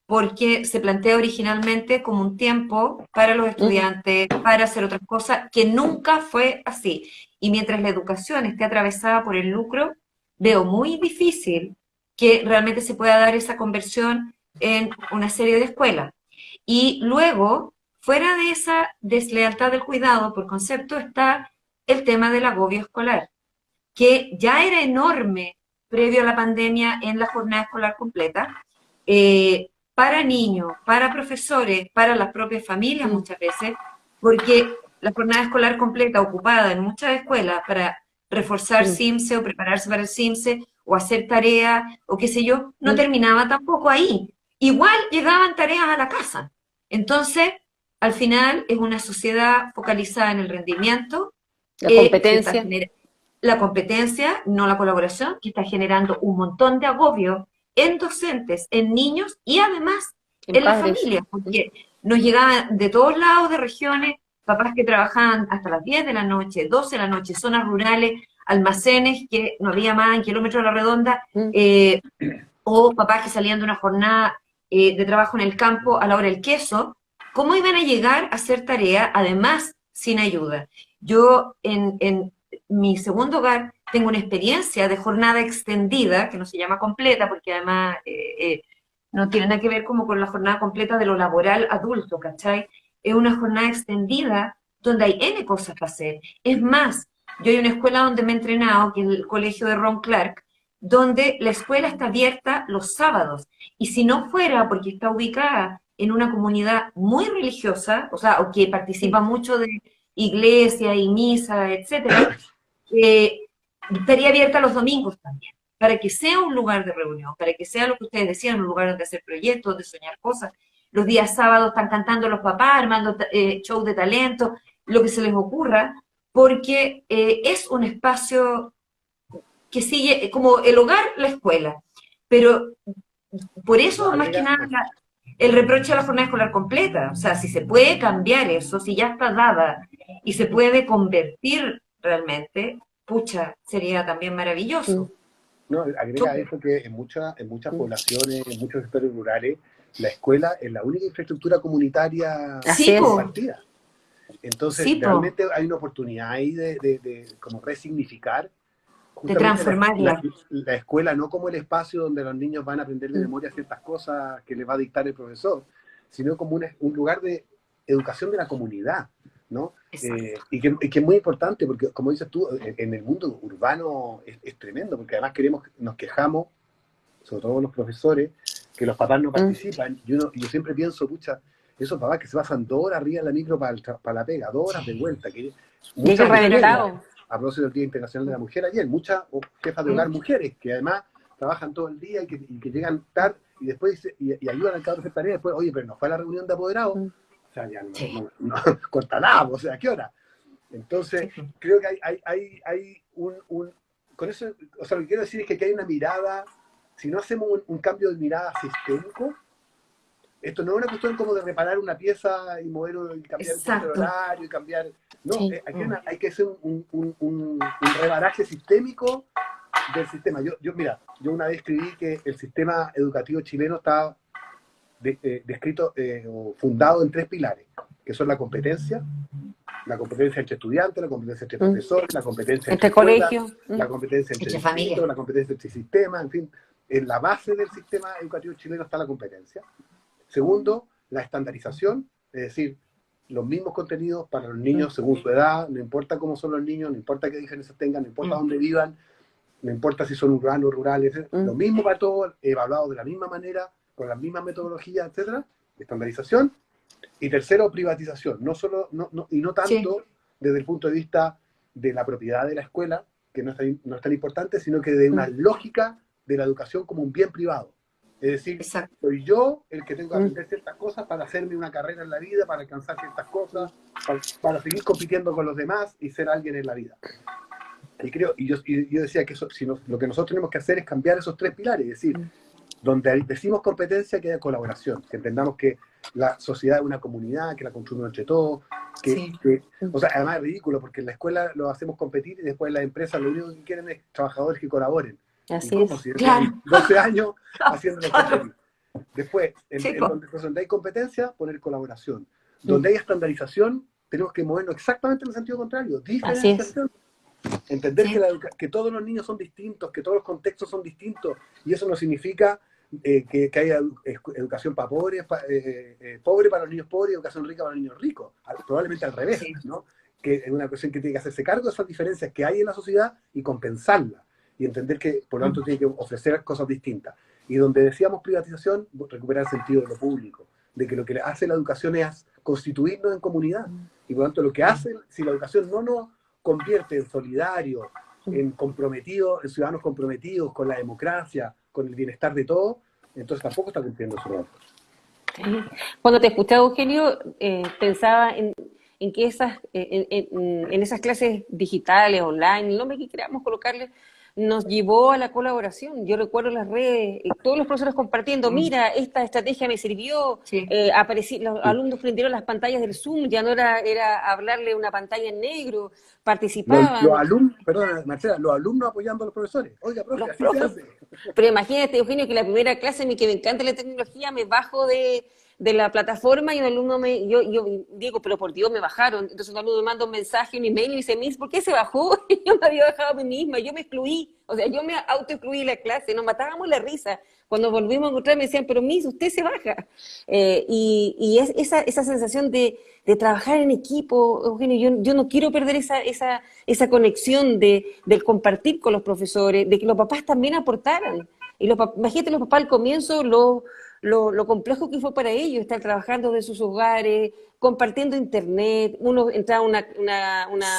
porque se plantea originalmente como un tiempo para los estudiantes, para hacer otras cosas, que nunca fue así. Y mientras la educación esté atravesada por el lucro, veo muy difícil que realmente se pueda dar esa conversión en una serie de escuelas. Y luego, fuera de esa deslealtad del cuidado, por concepto, está el tema del agobio escolar, que ya era enorme previo a la pandemia en la jornada escolar completa, para niños, para profesores, para las propias familias muchas veces, porque la jornada escolar completa ocupada en muchas escuelas para reforzar CIMSE o prepararse para el CIMSE o hacer tareas o qué sé yo, no terminaba tampoco ahí. Igual llegaban tareas a la casa. Entonces, al final es una sociedad focalizada en el rendimiento, La que está competencia. la competencia, no la colaboración, que está generando un montón de agobio en docentes, en niños y además en las padres. familias, porque nos llegaban de todos lados de regiones, papás que trabajaban hasta las 10 de la noche, 12 de la noche, zonas rurales, almacenes que no había más en kilómetros a la redonda, o papás que salían de una jornada de trabajo en el campo a la hora del queso. ¿Cómo iban a llegar a hacer tarea, además, sin ayuda? Yo en mi segundo hogar tengo una experiencia de jornada extendida, que no se llama completa, porque además no tiene nada que ver como con la jornada completa de lo laboral adulto, ¿cachai? Es una jornada extendida donde hay N cosas para hacer. Es más, yo hay una escuela donde me he entrenado, que es el colegio de Ron Clark, donde la escuela está abierta los sábados. Y si no fuera porque está ubicada en una comunidad muy religiosa, o sea, o que participa mucho de iglesia y misa, etcétera, estaría abierta los domingos también, para que sea un lugar de reunión, para que sea lo que ustedes decían, un lugar donde hacer proyectos, de soñar cosas. Los días sábados están cantando los papás, armando shows de talento, lo que se les ocurra, porque es un espacio que sigue como el hogar, la escuela. Pero por eso, más que nada, el reproche a la jornada escolar completa. O sea, si se puede cambiar eso, si ya está dada y se puede convertir realmente, pucha, sería también maravilloso. No, agrega eso que en muchas poblaciones, en muchos sectores rurales, la escuela es la única infraestructura comunitaria compartida. Entonces, realmente hay una oportunidad ahí de como resignificar justamente transformarla. la escuela no como el espacio donde los niños van a aprender de memoria ciertas cosas que les va a dictar el profesor, sino como un lugar de educación de la comunidad, ¿no? Y que es muy importante, porque como dices tú, en el mundo urbano es tremendo, porque además nos quejamos, sobre todo los profesores, que los papás no participan, y yo siempre pienso, pucha, esos papás que se pasan 2 horas arriba en la micro para la pega, 2 horas de vuelta, que Llegan muchas mujeres, reventados. a propósito del Día Internacional de la Mujer ayer, muchas jefas de hogar mujeres que además trabajan todo el día y que llegan tarde y después y ayudan al cabro a hacer tareas, después, oye, pero nos fue a la reunión de apoderados, o sea, ya no corta nada, o sea, ¿a qué hora? Entonces, creo que hay con eso, o sea, lo que quiero decir es que aquí hay una mirada, si no hacemos un cambio de mirada sistémico, esto no es una cuestión como de reparar una pieza y mover y cambiar el horario y cambiar. No, aquí hay que hacer un rebaraje sistémico del sistema. Mira, yo una vez escribí que el sistema educativo chileno está descrito o fundado en 3 pilares, que son la competencia entre estudiantes, la competencia entre profesores, la competencia entre colegios, la competencia entre familias, la competencia entre sistemas, en fin. En la base del sistema educativo chileno está la competencia. Segundo, la estandarización, es decir, los mismos contenidos para los niños según su edad, no importa cómo son los niños, no importa qué diferencias tengan, no importa dónde vivan, no importa si son urbanos, rurales, lo mismo para todos, evaluado de la misma manera, con las mismas metodologías, etcétera, estandarización. Y tercero, privatización, no tanto desde el punto de vista de la propiedad de la escuela, que no es tan importante, sino que de una lógica de la educación como un bien privado. Es decir, soy yo el que tengo que aprender ciertas cosas para hacerme una carrera en la vida, para alcanzar ciertas cosas, para seguir compitiendo con los demás y ser alguien en la vida. Y yo decía que lo que nosotros tenemos que hacer es cambiar esos 3 pilares, es decir, donde decimos competencia, que haya colaboración, que entendamos que la sociedad es una comunidad, que la construimos entre todos, o sea, además es ridículo, porque en la escuela lo hacemos competir y después las empresas lo único que quieren es trabajadores que colaboren. Así ¿Cómo? es. Si claro. 12 años haciéndolo competir. Después, donde hay competencia, poner colaboración. Donde hay estandarización, tenemos que movernos exactamente en el sentido contrario, diferenciación. Entender que todos los niños son distintos, que todos los contextos son distintos, y eso no significa que haya educación para pobres, pobre para los niños pobres y educación rica para los niños ricos. Probablemente al revés, ¿no? Que es una cuestión que tiene que hacerse cargo de esas diferencias que hay en la sociedad y compensarlas. Y entender que, por lo tanto, tiene que ofrecer cosas distintas. Y donde decíamos privatización, recuperar el sentido de lo público, de que lo que hace la educación es constituirnos en comunidad. Y por lo tanto, lo que hace, si la educación no nos convierte en solidarios, en comprometidos, en ciudadanos comprometidos con la democracia, con el bienestar de todos, entonces tampoco está cumpliendo su rol. Cuando te escuchaba, Eugenio, pensaba en que en esas clases digitales, online, el nombre que queramos colocarle, nos llevó a la colaboración. Yo recuerdo las redes, todos los profesores compartiendo, mira, esta estrategia me sirvió, los alumnos prendieron las pantallas del Zoom, ya no era hablarle una pantalla en negro, participaban. Los alumnos, perdona, Marcela, los alumnos apoyando a los profesores. Oiga, profe, así se hace. Pero imagínate, Eugenio, que la primera clase, a mí que me encanta la tecnología, me bajo de la plataforma y un alumno yo digo, pero por Dios, me bajaron. Entonces un alumno me manda un mensaje, un email y me dice, Miss, ¿por qué se bajó? Yo me había bajado a mí misma, yo me excluí, o sea, yo me autoexcluí la clase, nos matábamos la risa. Cuando volvimos a encontrar me decían, pero Miss, usted se baja. Y es esa sensación de trabajar en equipo, Eugenio, yo no quiero perder esa conexión del compartir con los profesores, de que los papás también aportaran. Y imagínate los papás al comienzo, lo complejo que fue para ellos estar trabajando de sus hogares, compartiendo internet, uno entraba a una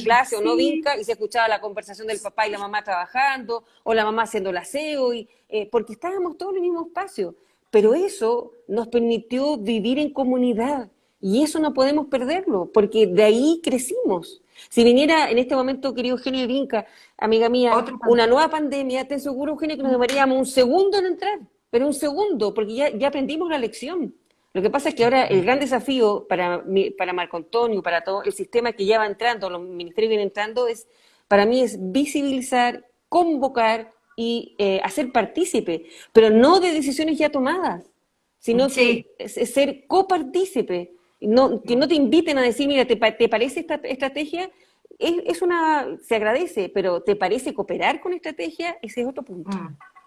clase o no vinca y se escuchaba la conversación del papá y la mamá trabajando, o la mamá haciendo el aseo, porque estábamos todos en el mismo espacio. Pero eso nos permitió vivir en comunidad, y eso no podemos perderlo, porque de ahí crecimos. Si viniera en este momento, querido Eugenio Vinca, amiga mía, una nueva pandemia, te aseguro, Eugenio, que nos demoraríamos un segundo en entrar. Pero un segundo, porque ya aprendimos la lección. Lo que pasa es que ahora el gran desafío para Marco Antonio, para todo el sistema que ya va entrando, los ministerios vienen entrando, para mí es visibilizar, convocar y hacer partícipe, pero no de decisiones ya tomadas, sino que ser copartícipe. Que no te inviten a decir, mira, ¿te parece esta estrategia? se agradece, pero ¿te parece cooperar con estrategia? Ese es otro punto.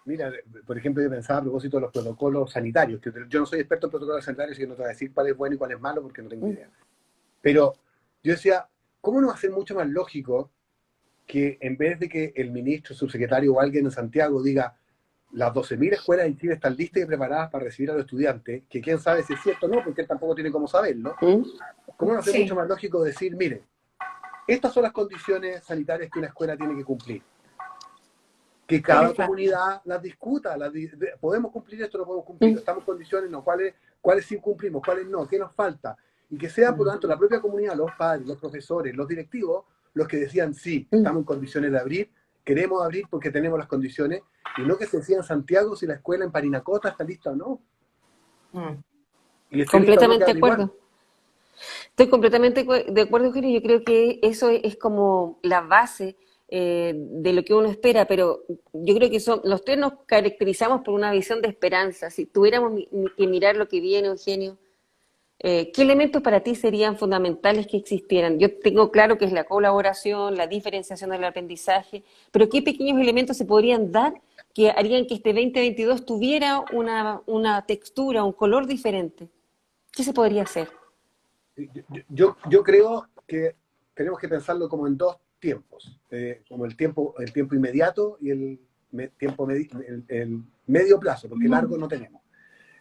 Mira, por ejemplo, yo pensaba a propósito de los protocolos sanitarios, que yo no soy experto en protocolos sanitarios, y que no te voy a decir cuál es bueno y cuál es malo, porque no tengo idea. Pero yo decía, ¿cómo no va a ser mucho más lógico que en vez de que el ministro, subsecretario o alguien en Santiago diga las 12.000 escuelas en Chile están listas y preparadas para recibir a los estudiantes, que quién sabe si es cierto o no, porque él tampoco tiene cómo saberlo? ¿Cómo no va a ser mucho más lógico decir, mire, estas son las condiciones sanitarias que una escuela tiene que cumplir? Que cada comunidad las discuta, podemos cumplir esto, no podemos cumplir, estamos en condiciones, no, cuáles sí cumplimos, cuáles no, qué nos falta, y que sea, por lo tanto, la propia comunidad, los padres, los profesores, los directivos, los que decían, sí, estamos en condiciones de abrir, queremos abrir porque tenemos las condiciones, y no que se decía en Santiago si la escuela en Parinacota está lista o no. Y completamente de acuerdo. Estoy completamente de acuerdo, Eugenio. Yo creo que eso es como la base de lo que uno espera, pero yo creo que los tres nos caracterizamos por una visión de esperanza. Si tuviéramos que mirar lo que viene, Eugenio, ¿qué elementos para ti serían fundamentales que existieran? Yo tengo claro que es la colaboración, la diferenciación del aprendizaje, pero ¿qué pequeños elementos se podrían dar que harían que este 2022 tuviera una textura, un color diferente? ¿Qué se podría hacer? Yo creo que tenemos que pensarlo como en dos tiempos, como el tiempo inmediato y el medio plazo, porque largo no tenemos,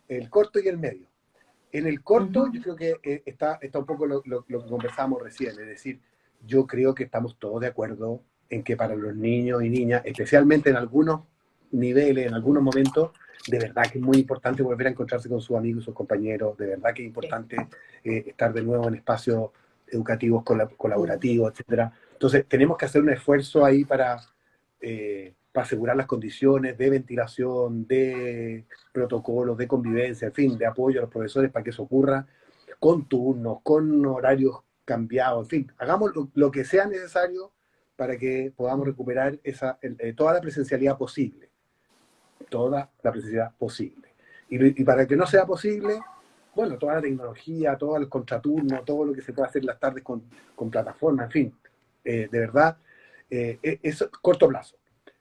el corto y el medio. En el corto, yo creo que está un poco lo que conversábamos recién, es decir, yo creo que estamos todos de acuerdo en que para los niños y niñas, especialmente en algunos niveles, en algunos momentos, de verdad que es muy importante volver a encontrarse con sus amigos y sus compañeros, de verdad que es importante estar de nuevo en espacios educativos colaborativos, etcétera. Entonces, tenemos que hacer un esfuerzo ahí para asegurar las condiciones de ventilación, de protocolos, de convivencia, en fin, de apoyo a los profesores para que eso ocurra, con turnos, con horarios cambiados, en fin, hagamos lo que sea necesario para que podamos recuperar toda la presencialidad posible. Toda la presencialidad posible. Y para que no sea posible, bueno, toda la tecnología, todo el contraturno, todo lo que se puede hacer las tardes con plataformas, en fin, de verdad, es corto plazo.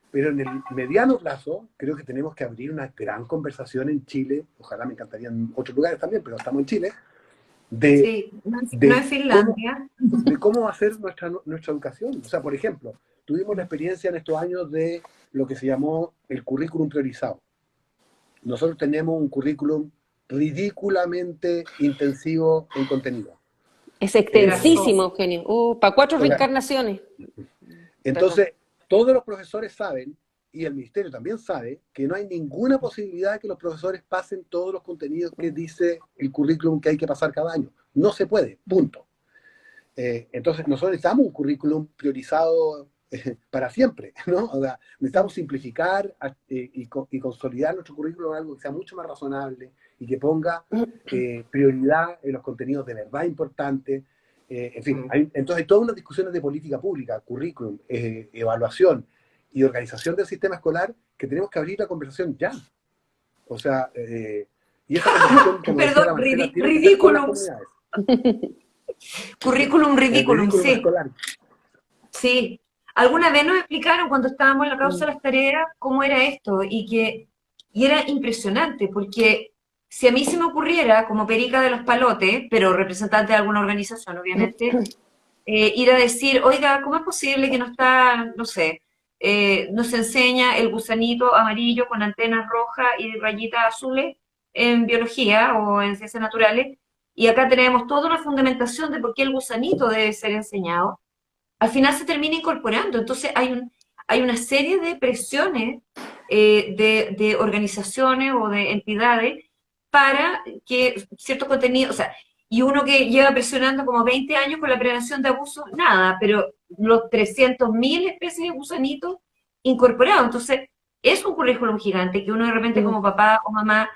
Pero en el mediano plazo, creo que tenemos que abrir una gran conversación en Chile, ojalá me encantaría en otros lugares también, pero estamos en Chile, no en Finlandia. De cómo va a ser nuestra educación. O sea, por ejemplo, tuvimos la experiencia en estos años de lo que se llamó el currículum priorizado. Nosotros tenemos un currículum ridículamente intensivo en contenido. Es extensísimo, Eugenio. Para 4 reencarnaciones. Entonces, todos los profesores saben, y el ministerio también sabe, que no hay ninguna posibilidad de que los profesores pasen todos los contenidos que dice el currículum que hay que pasar cada año. No se puede, punto. Entonces, nosotros necesitamos un currículum priorizado para siempre, ¿no? O sea, necesitamos simplificar y consolidar nuestro currículum en algo que sea mucho más razonable y que ponga prioridad en los contenidos de verdad importantes. En fin, entonces hay todas unas discusiones de política pública, currículum, evaluación y organización del sistema escolar que tenemos que abrir la conversación ya. O sea, y esa conversación, como perdón, ridículums. Currículum ridículum, sí. Escolar. Sí. Alguna vez nos explicaron cuando estábamos en la causa de las tareas cómo era esto y era impresionante porque si a mí se me ocurriera como perica de los palotes, pero representante de alguna organización obviamente, ir a decir, oiga, ¿cómo es posible que no está, no sé, nos enseña el gusanito amarillo con antenas rojas y rayitas azules en biología o en ciencias naturales? Y acá tenemos toda una fundamentación de por qué el gusanito debe ser enseñado. Al final se termina incorporando. Entonces hay una serie de presiones de organizaciones o de entidades para que ciertos contenidos, o sea, y uno que lleva presionando como 20 años con la prevención de abusos, nada, pero los 300.000 especies de gusanitos incorporados. Entonces, es un currículum gigante que uno de repente como papá o mamá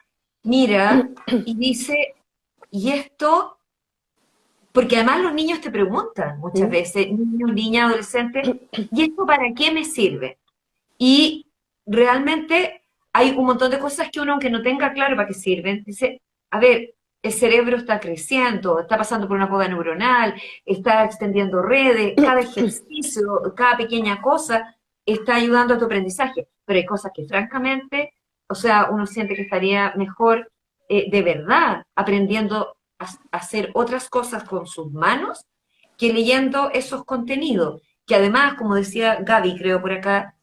mira y dice, ¿y esto? Porque además los niños te preguntan muchas veces, niños, niñas, adolescentes, ¿y esto para qué me sirve? Y realmente hay un montón de cosas que uno, aunque no tenga claro para qué sirven, dice, a ver, el cerebro está creciendo, está pasando por una poda neuronal, está extendiendo redes, cada ejercicio, cada pequeña cosa está ayudando a tu aprendizaje. Pero hay cosas que francamente, o sea, uno siente que estaría mejor de verdad aprendiendo a hacer otras cosas con sus manos que leyendo esos contenidos, que además, como decía Gaby, creo por acá,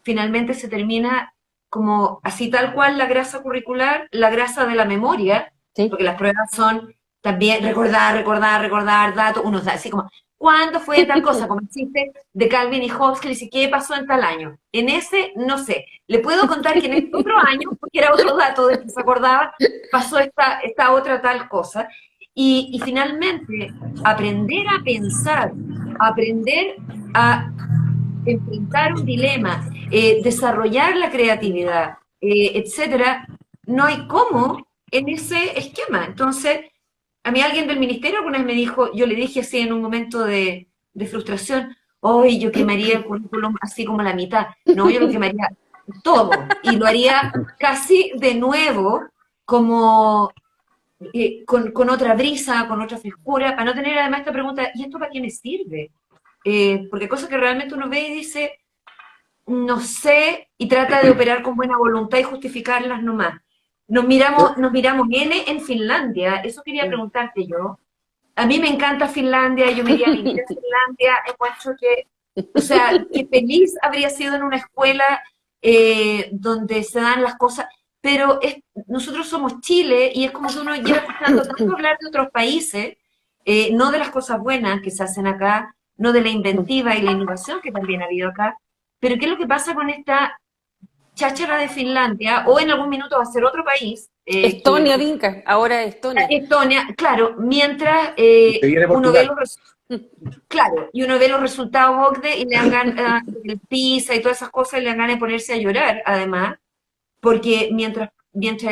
finalmente se termina como así tal cual la grasa curricular, la grasa de la memoria, Sí. porque las pruebas son también recordar datos, uno da así como, ¿cuándo fue tal cosa? Como el chiste de Calvin y Hobbes que dice, ¿qué pasó en tal año? En ese, no sé. Le puedo contar que en este otro año, porque era otro dato del que se acordaba, pasó esta otra tal cosa. Y finalmente, aprender a pensar, aprender a enfrentar un dilema, desarrollar la creatividad, etcétera, no hay cómo en ese esquema. Entonces, a mí alguien del ministerio alguna vez me dijo, yo le dije así en un momento de frustración, hoy yo quemaría el currículum así como la mitad. No, yo lo quemaría todo y lo haría casi de nuevo, como con otra brisa, con otra frescura, para no tener además esta pregunta, ¿y esto para qué me sirve? Porque cosas que realmente uno ve y dice, no sé, y trata de operar con buena voluntad y justificarlas nomás. Nos miramos N en Finlandia, eso quería preguntarte yo. A mí me encanta Finlandia, yo me iría a vivir a Finlandia, encuentro que, o sea, que feliz habría sido en una escuela donde se dan las cosas, pero nosotros somos Chile y es como que uno lleva escuchando tanto hablar de otros países, no de las cosas buenas que se hacen acá, no de la inventiva y la innovación que también ha habido acá, pero ¿qué es lo que pasa con esta cháchara de Finlandia? O en algún minuto va a ser otro país, Estonia, Vinca, ahora Estonia. Estonia, claro, mientras Se viene uno ve Portugal. claro, y uno ve los resultados OCDE y le dan ganas, el PISA y todas esas cosas, y le dan ganas de ponerse a llorar, además, porque mientras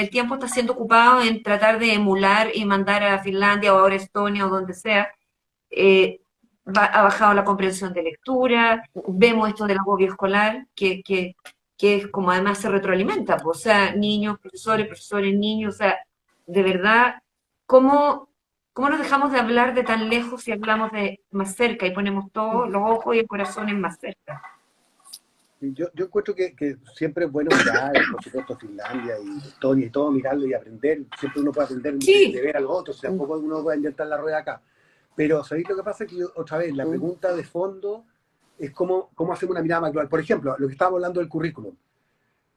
el tiempo está siendo ocupado en tratar de emular y mandar a Finlandia o ahora Estonia o donde sea, eh, ha bajado la comprensión de lectura, vemos esto del agobio escolar, que es como además se retroalimenta, pues, o sea, niños, profesores, niños, o sea, de verdad, ¿cómo, cómo nos dejamos de hablar de tan lejos y hablamos de más cerca y ponemos todos los ojos y el corazón en más cerca? Yo encuentro que siempre es bueno mirar, por supuesto, Finlandia y Estonia y todo, mirarlo y aprender. Siempre uno puede aprender de Sí, ver a los otros, tampoco uno puede inventar la rueda acá. Pero ¿sabéis lo que pasa? Que otra vez, la pregunta de fondo es cómo hacemos una mirada más global. Por ejemplo, lo que estábamos hablando del currículum,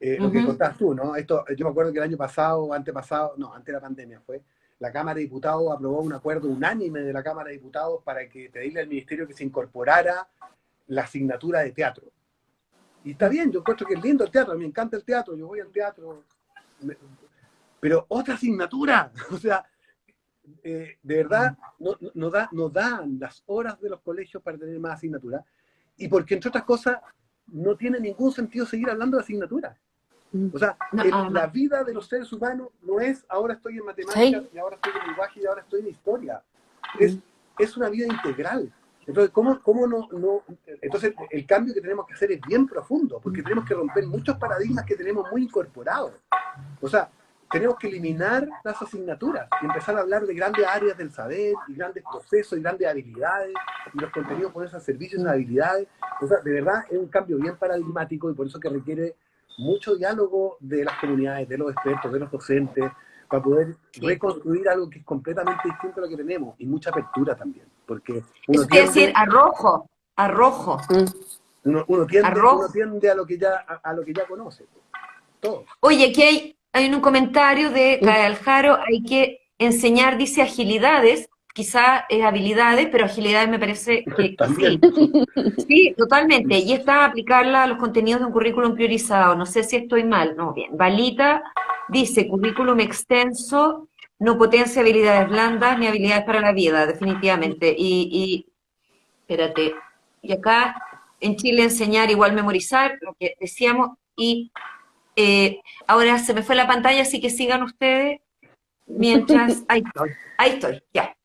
lo que ujú. contabas tú, ¿no? Esto, yo me acuerdo que el año pasado, o antepasado, no, antes de la pandemia fue, la Cámara de Diputados aprobó un acuerdo unánime de la Cámara de Diputados para que pedirle al Ministerio que se incorporara la asignatura de teatro. Y está bien, yo encuentro que es lindo el teatro, me encanta el teatro, yo voy al teatro, pero otra asignatura, o sea, de verdad no dan las horas de los colegios para tener más asignaturas, y porque entre otras cosas no tiene ningún sentido seguir hablando de asignaturas. O sea, No, la además, vida de los seres humanos no es ahora estoy en matemáticas, Sí. y ahora estoy en lenguaje, y ahora estoy en historia. Es una vida integral. Entonces, ¿cómo no? Entonces, el cambio que tenemos que hacer es bien profundo, porque tenemos que romper muchos paradigmas que tenemos muy incorporados. O sea, tenemos que eliminar las asignaturas y empezar a hablar de grandes áreas del saber, y grandes procesos, y grandes habilidades, y los contenidos ponerse al servicio de esas habilidades. O sea, de verdad es un cambio bien paradigmático y por eso que requiere mucho diálogo de las comunidades, de los expertos, de los docentes, para poder sí. reconstruir algo que es completamente distinto a lo que tenemos, y mucha apertura también, porque uno Eso quiere decir tiende, arrojo, uno arrojo. tiende a lo que ya conoce, todo. Oye, aquí hay un comentario de Cae Aljaro, hay que enseñar, dice agilidades, quizá es habilidades, pero agilidades me parece que También. sí. Sí, totalmente. Y esta aplicarla a los contenidos de un currículum priorizado. No sé si estoy mal. No, bien. Valita dice currículum extenso, no potencia habilidades blandas ni habilidades para la vida, definitivamente. Espérate. Y acá en Chile enseñar igual memorizar, lo que decíamos, y ahora se me fue la pantalla, así que sigan ustedes mientras... ahí estoy, ya.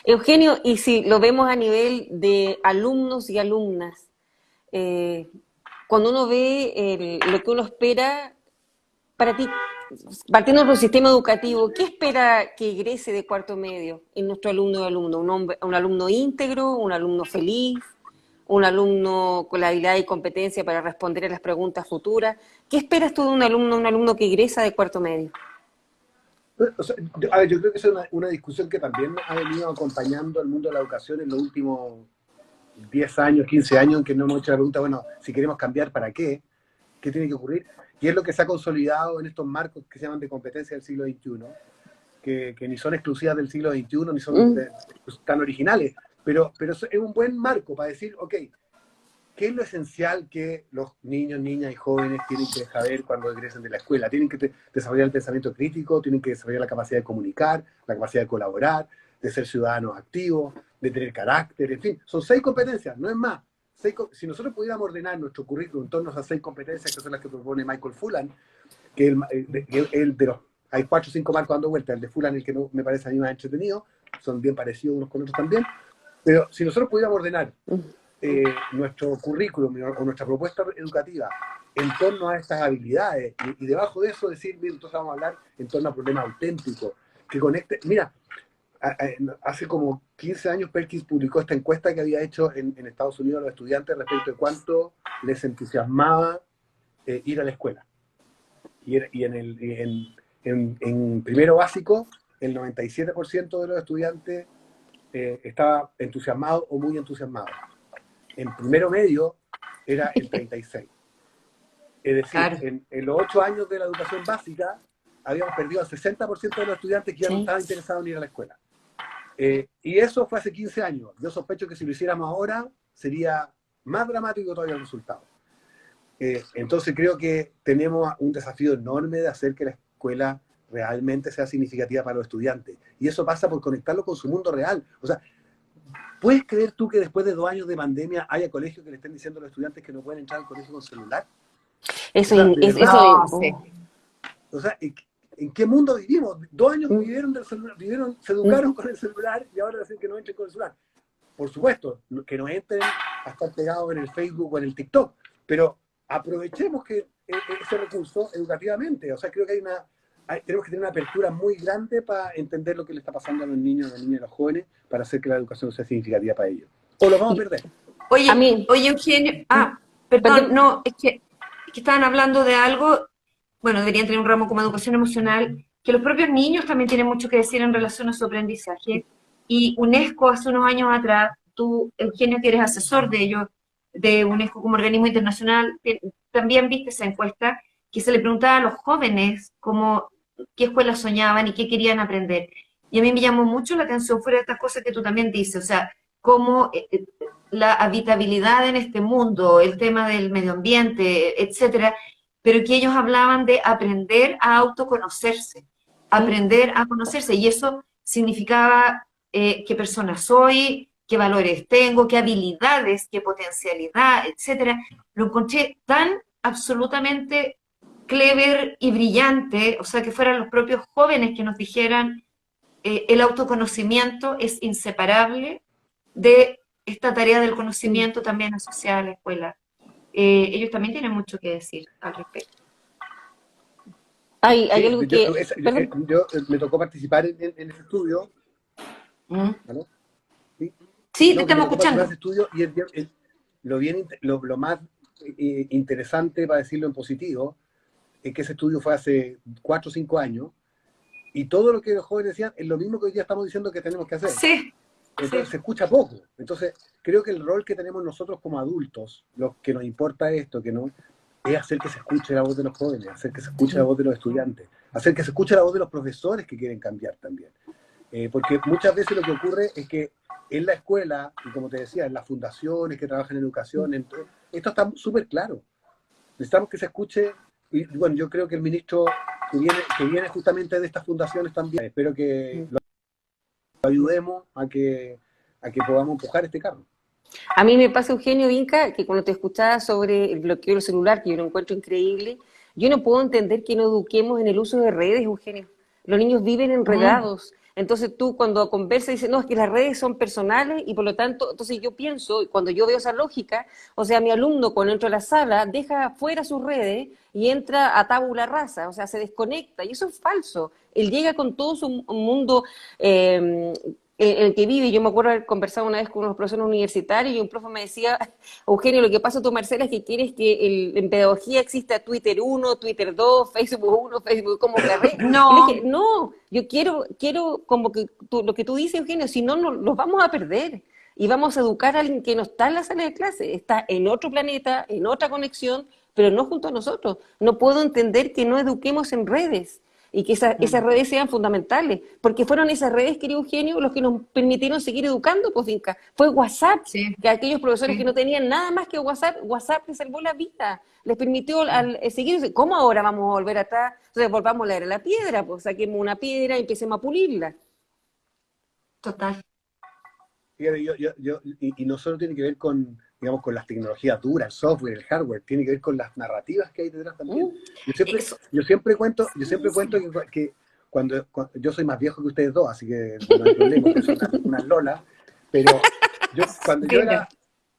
Eugenio, y si lo vemos a nivel de alumnos y alumnas, eh, cuando uno ve lo que uno espera, para ti, partiendo por el sistema educativo, ¿qué espera que egrese de cuarto medio en nuestro alumno y alumno? ¿Un alumno íntegro, un alumno feliz, un alumno con la habilidad y competencia para responder a las preguntas futuras? ¿Qué esperas tú de un alumno que egresa de cuarto medio? O sea, a ver, yo creo que esa es una discusión que también ha venido acompañando al mundo de la educación en los últimos 10 años, 15 años, en que nos hemos hecho la pregunta, bueno, si queremos cambiar, ¿para qué? ¿Qué tiene que ocurrir? Y es lo que se ha consolidado en estos marcos que se llaman de competencia del siglo XXI, que ni son exclusivas del siglo XXI, ni son tan originales, pero es un buen marco para decir, ok, ¿qué es lo esencial que los niños, niñas y jóvenes tienen que saber cuando egresen de la escuela? Tienen que desarrollar el pensamiento crítico, tienen que desarrollar la capacidad de comunicar, la capacidad de colaborar, de ser ciudadanos activos, de tener carácter, en fin, son 6 competencias, no es más. Si nosotros pudiéramos ordenar nuestro currículum en torno a esas 6 competencias, que son las que propone Michael Fullan, que hay 4 o 5 marcos dando vuelta, el de Fullan el que no, me parece a mí más entretenido, son bien parecidos unos con otros también, pero si nosotros pudiéramos ordenar nuestro currículum o nuestra propuesta educativa en torno a estas habilidades y debajo de eso decir, mira, entonces vamos a hablar en torno a problemas auténticos, que conecte, mira, hace como 15 años Perkins publicó esta encuesta que había hecho en Estados Unidos a los estudiantes respecto de cuánto les entusiasmaba ir a la escuela. Y en primero básico, el 97% de los estudiantes estaba entusiasmado o muy entusiasmado. En primero medio era el 36%. Es decir, Claro. en los 8 años de la educación básica habíamos perdido al 60% de los estudiantes que ya no estaban interesados en ir a la escuela. Y eso fue hace 15 años. Yo sospecho que si lo hiciéramos ahora sería más dramático todavía el resultado. Entonces creo que tenemos un desafío enorme de hacer que la escuela realmente sea significativa para los estudiantes. Y eso pasa por conectarlo con su mundo real. O sea, ¿puedes creer tú que después de 2 años de pandemia haya colegios que le estén diciendo a los estudiantes que no pueden entrar al colegio con celular? Eso, O sea, de verdad, No, sí. o sea, ¿en qué mundo vivimos? 2 años vivieron del celular, se educaron con el celular y ahora dicen que no entren con el celular. Por supuesto, que no entren a estar pegados en el Facebook o en el TikTok, pero aprovechemos ese recurso educativamente. O sea, creo que tenemos que tener una apertura muy grande para entender lo que le está pasando a los niños, a las niñas y a los jóvenes, para hacer que la educación sea significativa para ellos. O lo vamos a perder. Oye, A mí, Eugenio, perdón, perdón, no, es que estaban hablando de algo, bueno, deberían tener un ramo como educación emocional, que los propios niños también tienen mucho que decir en relación a su aprendizaje. Y UNESCO hace unos años atrás, tú, Eugenio, que eres asesor de ellos, de UNESCO como organismo internacional, también viste esa encuesta que se le preguntaba a los jóvenes cómo, qué escuelas soñaban y qué querían aprender. Y a mí me llamó mucho la atención fuera de estas cosas que tú también dices, o sea, cómo la habitabilidad en este mundo, el tema del medio ambiente, etcétera, pero que ellos hablaban de aprender a autoconocerse, aprender a conocerse, y eso significaba qué persona soy, qué valores tengo, qué habilidades, qué potencialidad, etcétera. Lo encontré tan absolutamente clever y brillante, o sea, que fueran los propios jóvenes que nos dijeran el autoconocimiento es inseparable de esta tarea del conocimiento también asociada a la escuela. Ellos también tienen mucho que decir al respecto. hay Sí, algo que... Perdón. me tocó participar en ese estudio. ¿Mm? ¿No? ¿Sí? Sí, te No, que me estamos tocó participar en escuchando. ese estudio y lo más interesante, para decirlo en positivo, es que ese estudio fue hace 4 o 5 años y todo lo que los jóvenes decían es lo mismo que hoy día estamos diciendo que tenemos que hacer. Sí, Entonces sí. se escucha poco. Entonces creo que el rol que tenemos nosotros como adultos, los que nos importa esto, que no, es hacer que se escuche la voz de los jóvenes, hacer que se escuche la voz de los estudiantes, hacer que se escuche la voz de los profesores que quieren cambiar también. Porque muchas veces lo que ocurre es que en la escuela, y como te decía, en las fundaciones que trabajan en educación, esto está súper claro. Necesitamos que se escuche, y bueno, yo creo que el ministro que viene justamente de estas fundaciones también, espero que lo ayudemos a que podamos empujar este carro. A mí me pasa, Eugenio Vinca, que cuando te escuchaba sobre el bloqueo del celular, que yo lo encuentro increíble, yo no puedo entender que no eduquemos en el uso de redes, Eugenio. Los niños viven enredados. Entonces tú cuando conversas dices, no, es que las redes son personales y por lo tanto, entonces yo pienso, cuando yo veo esa lógica, o sea, mi alumno cuando entra a la sala deja fuera sus redes y entra a tabula rasa, o sea, se desconecta y eso es falso. Él llega con todo su mundo en el que vive. Yo me acuerdo haber conversado una vez con unos profesores universitarios y un profe me decía, Eugenio, lo que pasa tú, Marcela, es que quieres que en pedagogía exista Twitter 1, Twitter 2, Facebook 1, Facebook como carrera. Y le dije, No, no, yo quiero como que lo que tú dices, Eugenio, si no, los vamos a perder. Y vamos a educar a alguien que no está en la sala de clase, está en otro planeta, en otra conexión, pero no junto a nosotros. No puedo entender que no eduquemos en redes y que esas redes sean fundamentales, porque fueron esas redes, querido Eugenio, los que nos permitieron seguir educando, pues Vinca. Fue WhatsApp, sí, que aquellos profesores que sí, no tenían nada más que WhatsApp les salvó la vida, les permitió seguir. ¿Cómo ahora vamos a volver atrás? Entonces volvamos a leer la piedra, pues saquemos una piedra y empecemos a pulirla. total. Fíjate, y no solo tiene que ver con, digamos, con las tecnologías duras, el software, el hardware, tiene que ver con las narrativas que hay detrás también. Eso, Yo siempre cuento que cuando yo soy más viejo que ustedes dos, así que no hay problema, ustedes son unas lolas, pero yo, venga.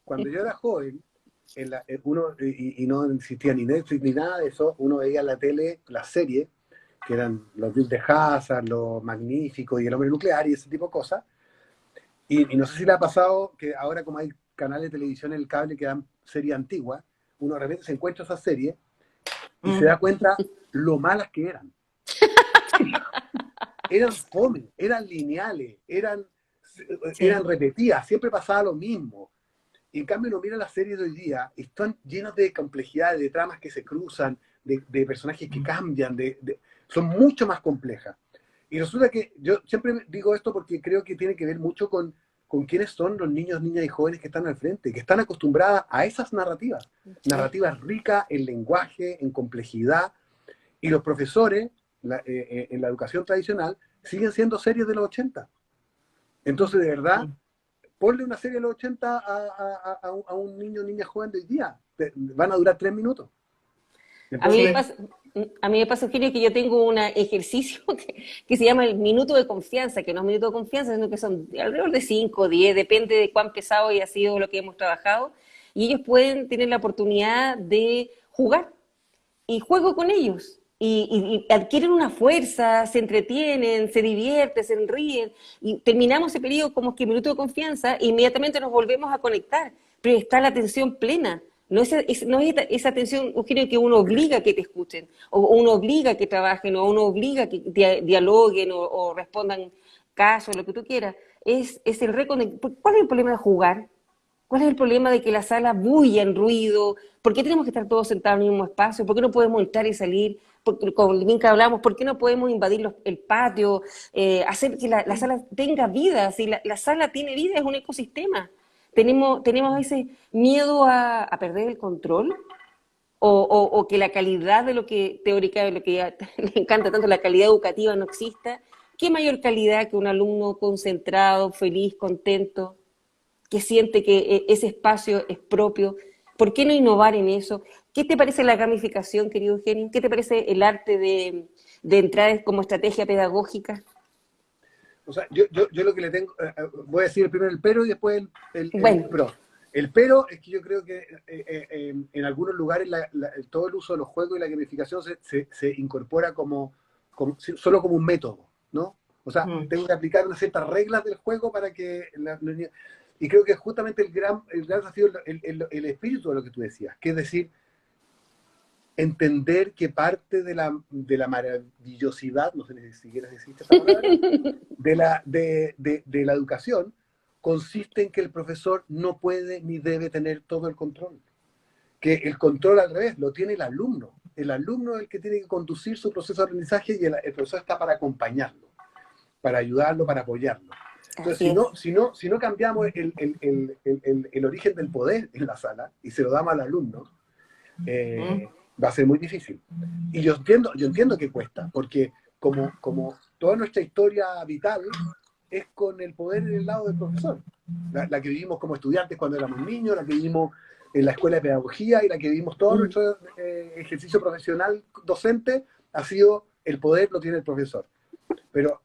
cuando yo era joven, y no existía ni Netflix ni nada de eso, uno veía en la tele las series, que eran los Dukes de Hazzard, los Magníficos y el Hombre Nuclear y ese tipo de cosas. Y no sé si le ha pasado que ahora como hay canales de televisión en el cable que dan series antiguas, uno de repente se encuentra esas series y se da cuenta lo malas que eran. Eran fome, eran lineales, eran Sí, repetidas, siempre pasaba lo mismo. Y en cambio uno mira las series de hoy día, y están llenas de complejidades, de tramas que se cruzan, de personajes que cambian, son mucho más complejas. Y resulta que yo siempre digo esto porque creo que tiene que ver mucho con quiénes son los niños, niñas y jóvenes que están al frente, que están acostumbradas a esas narrativas, Sí. narrativas ricas en lenguaje, en complejidad, y los profesores en la educación tradicional siguen siendo series de los 80. Entonces, de verdad, sí. ponle una serie de los 80 a un niño o niña joven de hoy día. Van a durar 3 minutos. A mí me Entonces, Sí. pasa, a mí me pasa, Eugenio, que yo tengo un ejercicio que se llama el minuto de confianza, que no es minuto de confianza, sino que son alrededor de 5 o 10, depende de cuán pesado haya sido lo que hemos trabajado, y ellos pueden tener la oportunidad de jugar, y juego con ellos. Y adquieren una fuerza, se entretienen, se divierten, se ríen, y terminamos ese periodo como que minuto de confianza, e inmediatamente nos volvemos a conectar, pero está la atención plena. No es esa atención, Eugenio, que uno obliga a que te escuchen, o uno obliga a que trabajen, o uno obliga a que dialoguen o respondan casos, lo que tú quieras. Es el reconectar. ¿Cuál es el problema de jugar? ¿Cuál es el problema de que la sala bulla en ruido? ¿Por qué tenemos que estar todos sentados en el mismo espacio? ¿Por qué no podemos entrar y salir? Porque, como bien que hablamos, ¿por qué no podemos invadir el patio? Hacer que la sala tenga vida. Si la sala tiene vida, es un ecosistema. Tenemos ese miedo a perder el control o que la calidad de lo que teórica, de lo que le encanta tanto, la calidad educativa no exista. ¿Qué mayor calidad que un alumno concentrado, feliz, contento, que siente que ese espacio es propio? ¿Por qué no innovar en eso? ¿Qué te parece la gamificación, querido Eugenio? ¿Qué te parece el arte de entrar como estrategia pedagógica? o sea, yo lo que le tengo, voy a decir primero el pero y después el Bueno, pro. El pero es que yo creo que en algunos lugares todo el uso de los juegos y la gamificación se incorpora solo como un método, ¿no? O sea, Mm. tengo que aplicar unas ciertas reglas del juego para que los niños... Y creo que es justamente el gran desafío, el espíritu de lo que tú decías, que es decir, entender que parte de la maravillosidad, no sé ni siquiera existe esa palabra, de la educación consiste en que el profesor no puede ni debe tener todo el control. Que el control al revés lo tiene el alumno. El alumno es el que tiene que conducir su proceso de aprendizaje y el profesor está para acompañarlo, para ayudarlo, para apoyarlo. Entonces, así es. si no cambiamos el origen del poder en la sala y se lo damos al alumno, Mm. va a ser muy difícil. Y yo entiendo que cuesta, porque como toda nuestra historia vital es con el poder en el lado del profesor. La que vivimos como estudiantes cuando éramos niños, la que vivimos en la escuela de pedagogía y la que vivimos todo nuestro ejercicio profesional docente ha sido el poder lo tiene el profesor. Pero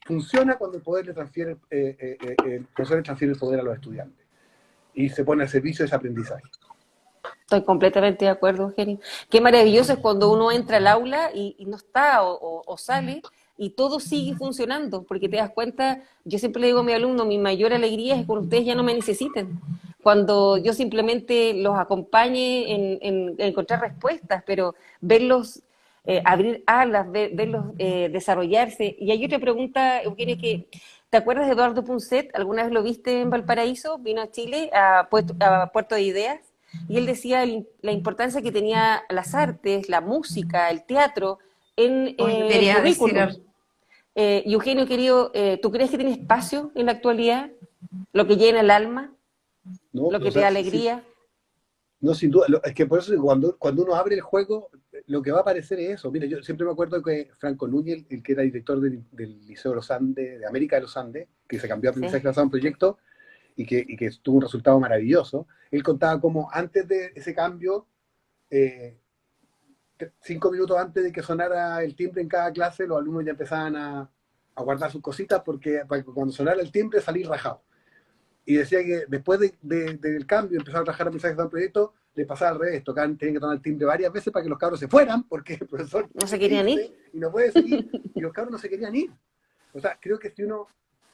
funciona cuando el poder le transfiere, el profesor le transfiere el poder a los estudiantes y se pone al servicio de ese aprendizaje. Estoy completamente de acuerdo, Eugenio. Qué maravilloso es cuando uno entra al aula y no está o sale y todo sigue funcionando, porque te das cuenta, yo siempre le digo a mi alumno, mi mayor alegría es cuando ustedes ya no me necesiten, cuando yo simplemente los acompañe en encontrar respuestas, pero verlos abrir alas, verlos desarrollarse. Y hay otra pregunta, Eugenio, que ¿te acuerdas de Eduardo Punset? ¿Alguna vez lo viste en Valparaíso? Vino a Chile, a Puerto de Ideas. Y él decía la importancia que tenía las artes, la música, el teatro en Hoy el debería decir, currículum. Y Eugenio, querido, ¿tú crees que tiene espacio en la actualidad? ¿Lo que llena el alma? ¿No? ¿Lo O que te sea, da sí, alegría? no, sin duda. Es que por eso cuando uno abre el juego, lo que va a aparecer es eso. Mira, yo siempre me acuerdo que Franco Núñez, el que era director del Liceo de los Andes, de América de los Andes, que se cambió a aprendizaje Sí. basado en proyecto y que tuvo un resultado maravilloso, él contaba cómo antes de ese cambio, 5 minutos antes de que sonara el timbre en cada clase, los alumnos ya empezaban a guardar sus cositas porque para que cuando sonara el timbre salir rajado. Y decía que después del cambio, empezar a trabajar aprendizaje basado en proyecto, le pasaba al revés, tenían que tocar el timbre varias veces para que los cabros se fueran, porque el profesor ¿No se tiene que querían irse ir? y no puede seguir, y los cabros no se querían ir. O sea, creo que si uno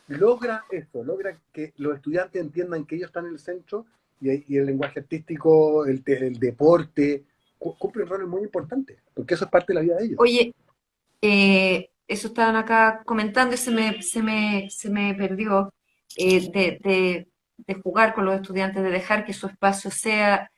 logra esto, logra que los estudiantes entiendan que ellos están en el centro y el lenguaje artístico, el deporte, cumple roles muy importantes, porque eso es parte de la vida de ellos. oye, eso estaban acá comentando y se me perdió, de jugar con los estudiantes, de dejar que su espacio sea,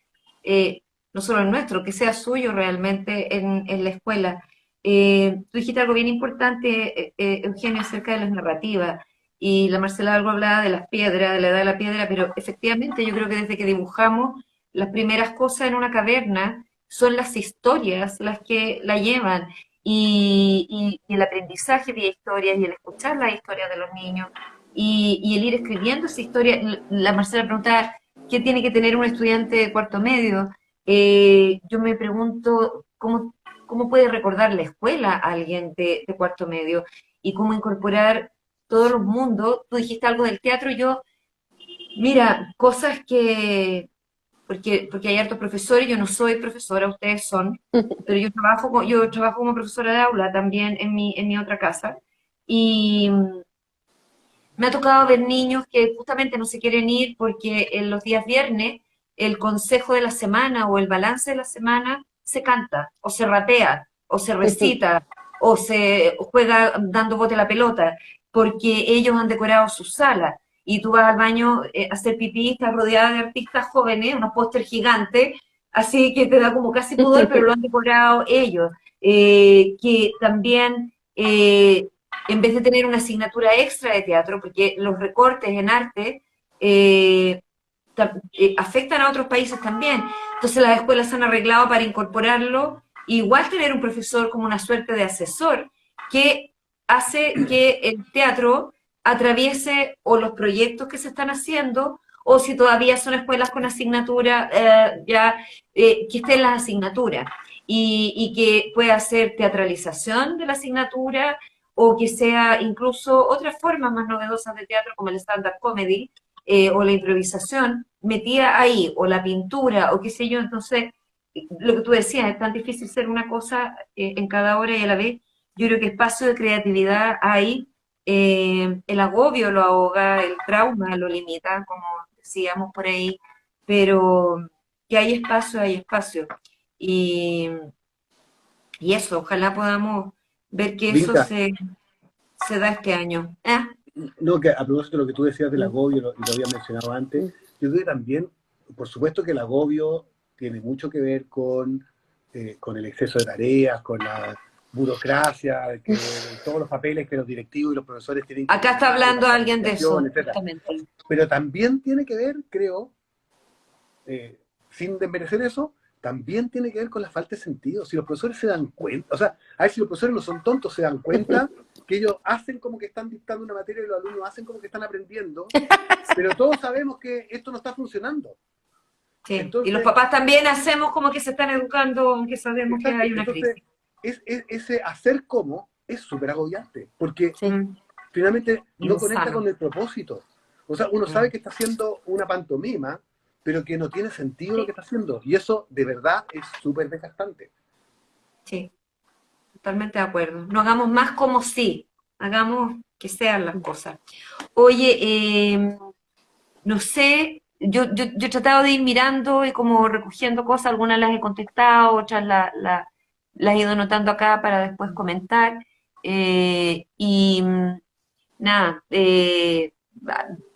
no solo el nuestro, que sea suyo realmente en la escuela. Tú dijiste algo bien importante, Eugenio, acerca de las narrativas, y la Marcela algo hablaba de las piedras, de la edad de la piedra, pero efectivamente yo creo que desde que dibujamos las primeras cosas en una caverna, son las historias las que la llevan y el aprendizaje de historias y el escuchar las historias de los niños y el ir escribiendo esa historia. La Marcela preguntaba, ¿qué tiene que tener un estudiante de cuarto medio? Yo me pregunto, ¿cómo puede recordar la escuela a alguien de cuarto medio? Y cómo incorporar todos los mundos. Tú dijiste algo del teatro, mira, cosas porque hay hartos profesores, yo no soy profesora, ustedes son, pero yo trabajo como profesora de aula también en mi otra casa, y me ha tocado ver niños que justamente no se quieren ir porque en los días viernes el consejo de la semana o el balance de la semana se canta, o se ratea, o se recita, o se juega dando bote a la pelota, porque ellos han decorado su sala. Y tú vas al baño a hacer pipí, estás rodeada de artistas jóvenes, unos póster gigantes, así que te da como casi pudor, pero lo han decorado ellos. Que también en vez de tener una asignatura extra de teatro, porque los recortes en arte afectan a otros países también. Entonces las escuelas se han arreglado para incorporarlo, igual tener un profesor como una suerte de asesor que hace que el teatro atraviese o los proyectos que se están haciendo, o si todavía son escuelas con asignatura, que estén las asignaturas y que pueda hacer teatralización de la asignatura o que sea incluso otras formas más novedosas de teatro como el stand-up comedy, o la improvisación metida ahí, o la pintura, o qué sé yo. Entonces, lo que tú decías, es tan difícil ser una cosa en cada hora y a la vez. Yo creo que espacio de creatividad hay, el agobio lo ahoga, el trauma lo limita, como decíamos por ahí, pero que hay espacio, hay espacio. Y, y eso, ojalá podamos ver que eso Vinca, se da este año. ¿Ah? no, que a propósito de lo que tú decías del Mm. agobio, y lo había mencionado antes, Mm. yo creo que también, por supuesto que el agobio tiene mucho que ver con el exceso de tareas, con la burocracia, que todos los papeles que los directivos y los profesores tienen que Acá está llenar y hablando las alguien de calificaciones, eso, etcétera. justamente. Pero también tiene que ver, creo, sin desmerecer eso, también tiene que ver con la falta de sentido. Si los profesores se dan cuenta, o sea, a ver si los profesores no son tontos, se dan cuenta que ellos hacen como que están dictando una materia y los alumnos hacen como que están aprendiendo, pero todos sabemos que esto no está funcionando. Sí. Y los Entonces, papás también hacemos como que se están educando, aunque sabemos que exacto, hay una entonces crisis. ese hacer como es súper agobiante, porque Sí. Mm. finalmente no conecta insano. con el propósito. O sea, uno sabe que está haciendo una pantomima, pero que no tiene sentido lo Sí, que está haciendo. Y eso de verdad es súper desgastante. sí, totalmente de acuerdo. No hagamos más como si, hagamos que sean las cosas. Oye, no sé, yo he tratado de ir mirando y como recogiendo cosas, algunas las he contestado, otras las he ido anotando acá para después comentar. Y nada,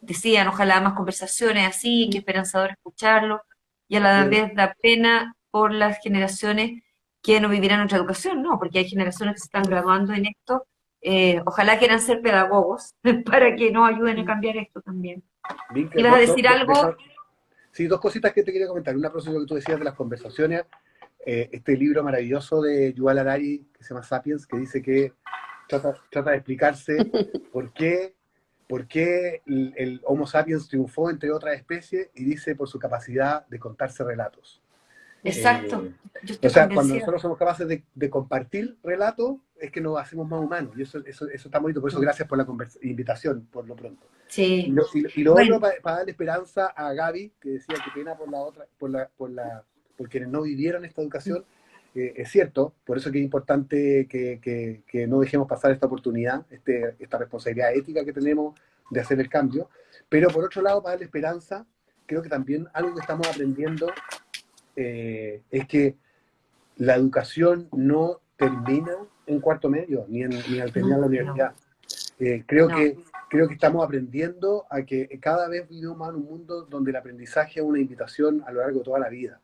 decían, ojalá más conversaciones así, qué esperanzador escucharlo, y a la Eh, vez da pena por las generaciones que no vivirán otra educación, ¿no? Porque hay generaciones que se están graduando en esto, ojalá quieran ser pedagogos para que nos ayuden a cambiar esto también. Vinque, ¿Ibas a decir algo? sí, dos cositas que te quería comentar. Una, cosa lo que tú decías de las conversaciones. Este libro maravilloso de Yuval Harari, que se llama Sapiens, que dice que trata de explicarse por qué, el Homo sapiens triunfó entre otras especies, y dice por su capacidad de contarse relatos. Exacto, Eh, yo o estoy sea, cuando convencida. nosotros somos capaces de compartir relatos, es que nos hacemos más humanos, y eso está bonito. Por eso, gracias por la invitación, por lo pronto. Y Sí, lo otro, bueno, para darle esperanza a Gaby, que decía que pena por la otra, por quienes no vivieron esta educación. Es cierto, por eso que es importante que no dejemos pasar esta oportunidad, esta responsabilidad ética que tenemos de hacer el cambio. Pero por otro lado, para darle esperanza, creo que también algo que estamos aprendiendo es que la educación no termina en cuarto medio, ni al terminar no, la no, universidad. Creo no. que estamos aprendiendo a que cada vez vivimos más en un mundo donde el aprendizaje es una invitación a lo largo de toda la vida.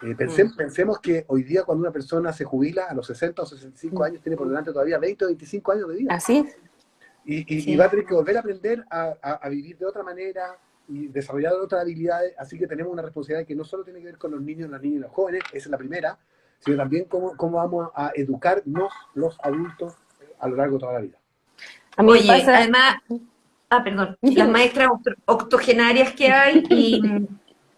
Mm, Pensemos que hoy día, cuando una persona se jubila a los 60 o 65 años, tiene por delante todavía 20 o 25 años de vida. Así es. Y va a sí. tener que volver a aprender a vivir de otra manera y desarrollar otras habilidades. Así que tenemos una responsabilidad que no solo tiene que ver con los niños, las niñas y los jóvenes, esa es la primera, sino también cómo vamos a educarnos los adultos a lo largo de toda la vida. A mí me Oye, pasa, además, perdón, las maestras octogenarias que hay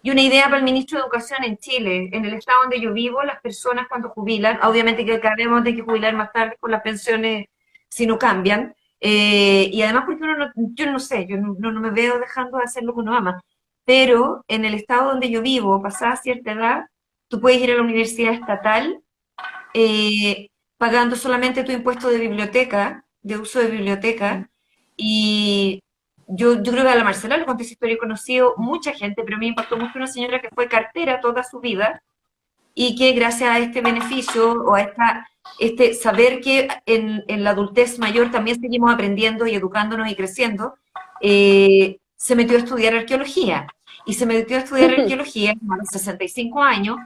y una idea para el ministro de Educación en Chile. En el estado donde yo vivo, las personas cuando jubilan, obviamente que acabemos de que jubilar más tarde por las pensiones si no cambian, y además porque uno no, yo no sé, yo no me veo dejando de hacer lo que uno ama, pero en el estado donde yo vivo, pasada cierta edad, tú puedes ir a la universidad estatal pagando solamente tu impuesto de biblioteca, de uso de biblioteca. Y yo creo que a la Marcela le conté esa historia, he conocido mucha gente, pero me impactó mucho una señora que fue cartera toda su vida y que gracias a este beneficio o a este saber que en la adultez mayor también seguimos aprendiendo y educándonos y creciendo, se metió a estudiar arqueología. Y se metió a estudiar arqueología a los 65 años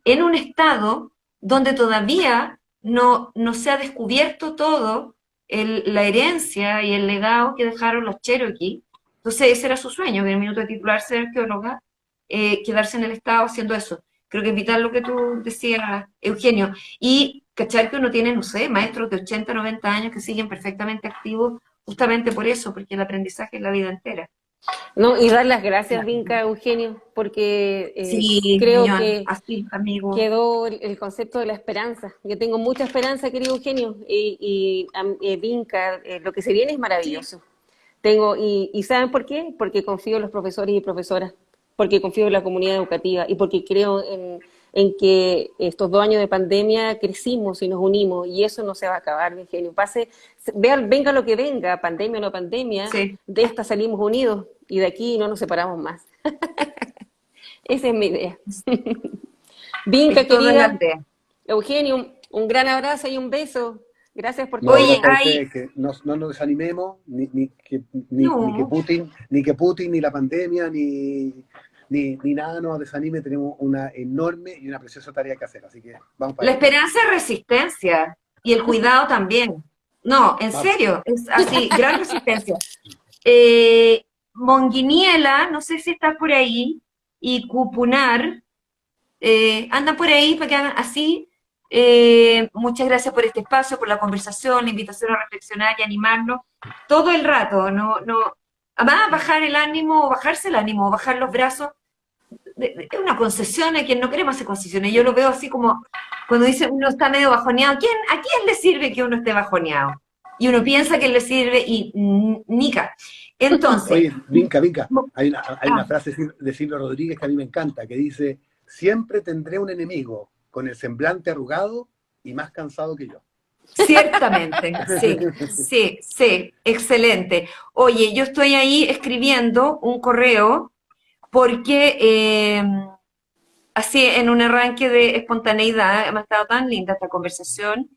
en un estado donde todavía no se ha descubierto todo la herencia y el legado que dejaron los Cherokee. Entonces ese era su sueño, que en el minuto de titularse de arqueóloga, quedarse en el estado haciendo eso. Creo que es vital lo que tú decías, Eugenio. Y cachar que uno tiene, no sé, maestros de 80, 90 años que siguen perfectamente activos justamente por eso, porque el aprendizaje es la vida entera. ¿no? Y dar las gracias, Vinca, Eugenio, porque Sí, creo Millán, que así, amigo. quedó el concepto de la esperanza. Yo tengo mucha esperanza, querido Eugenio, Vinca, lo que se viene es Sí. maravilloso. Y ¿saben por qué? Porque confío en los profesores y profesoras, porque confío en la comunidad educativa y porque creo en que estos 2 años de pandemia crecimos y nos unimos y eso no se va a acabar, Eugenio. Venga lo que venga, pandemia o no pandemia, Sí, de esta salimos unidos y de aquí no nos separamos más. Esa es mi idea. Vinca, esto de la querida, aldea. Eugenio, un gran abrazo y un beso. Gracias por No, Oye, todo. gracias a hay, ustedes, que no nos desanimemos, no, ni que Putin, ni la pandemia, ni nada nos desanime. Tenemos una enorme y una preciosa tarea que hacer, así que vamos para la adelante. esperanza es resistencia y el cuidado también. No, en Vamos. serio, es así, gran resistencia. Monguiniela, no sé si está por ahí, y Cupunar, andan por ahí para que hagan así. Muchas gracias por este espacio, por la conversación, la invitación a reflexionar y animarnos todo el rato. Además, bajar el ánimo, bajarse el ánimo, bajar los brazos, es una concesión a quien no queremos hacer concesiones. Yo lo veo así como cuando dice uno está medio bajoneado. ¿A quién le sirve que uno esté bajoneado? y uno piensa que le sirve y nica. Entonces, Oye, Vinca, hay una ah, frase de Silvio Rodríguez que a mí me encanta, que dice, siempre tendré un enemigo con el semblante arrugado y más cansado que yo. ciertamente, sí, sí, sí, excelente. Oye, yo estoy ahí escribiendo un correo porque así en un arranque de espontaneidad, me ha estado tan linda esta conversación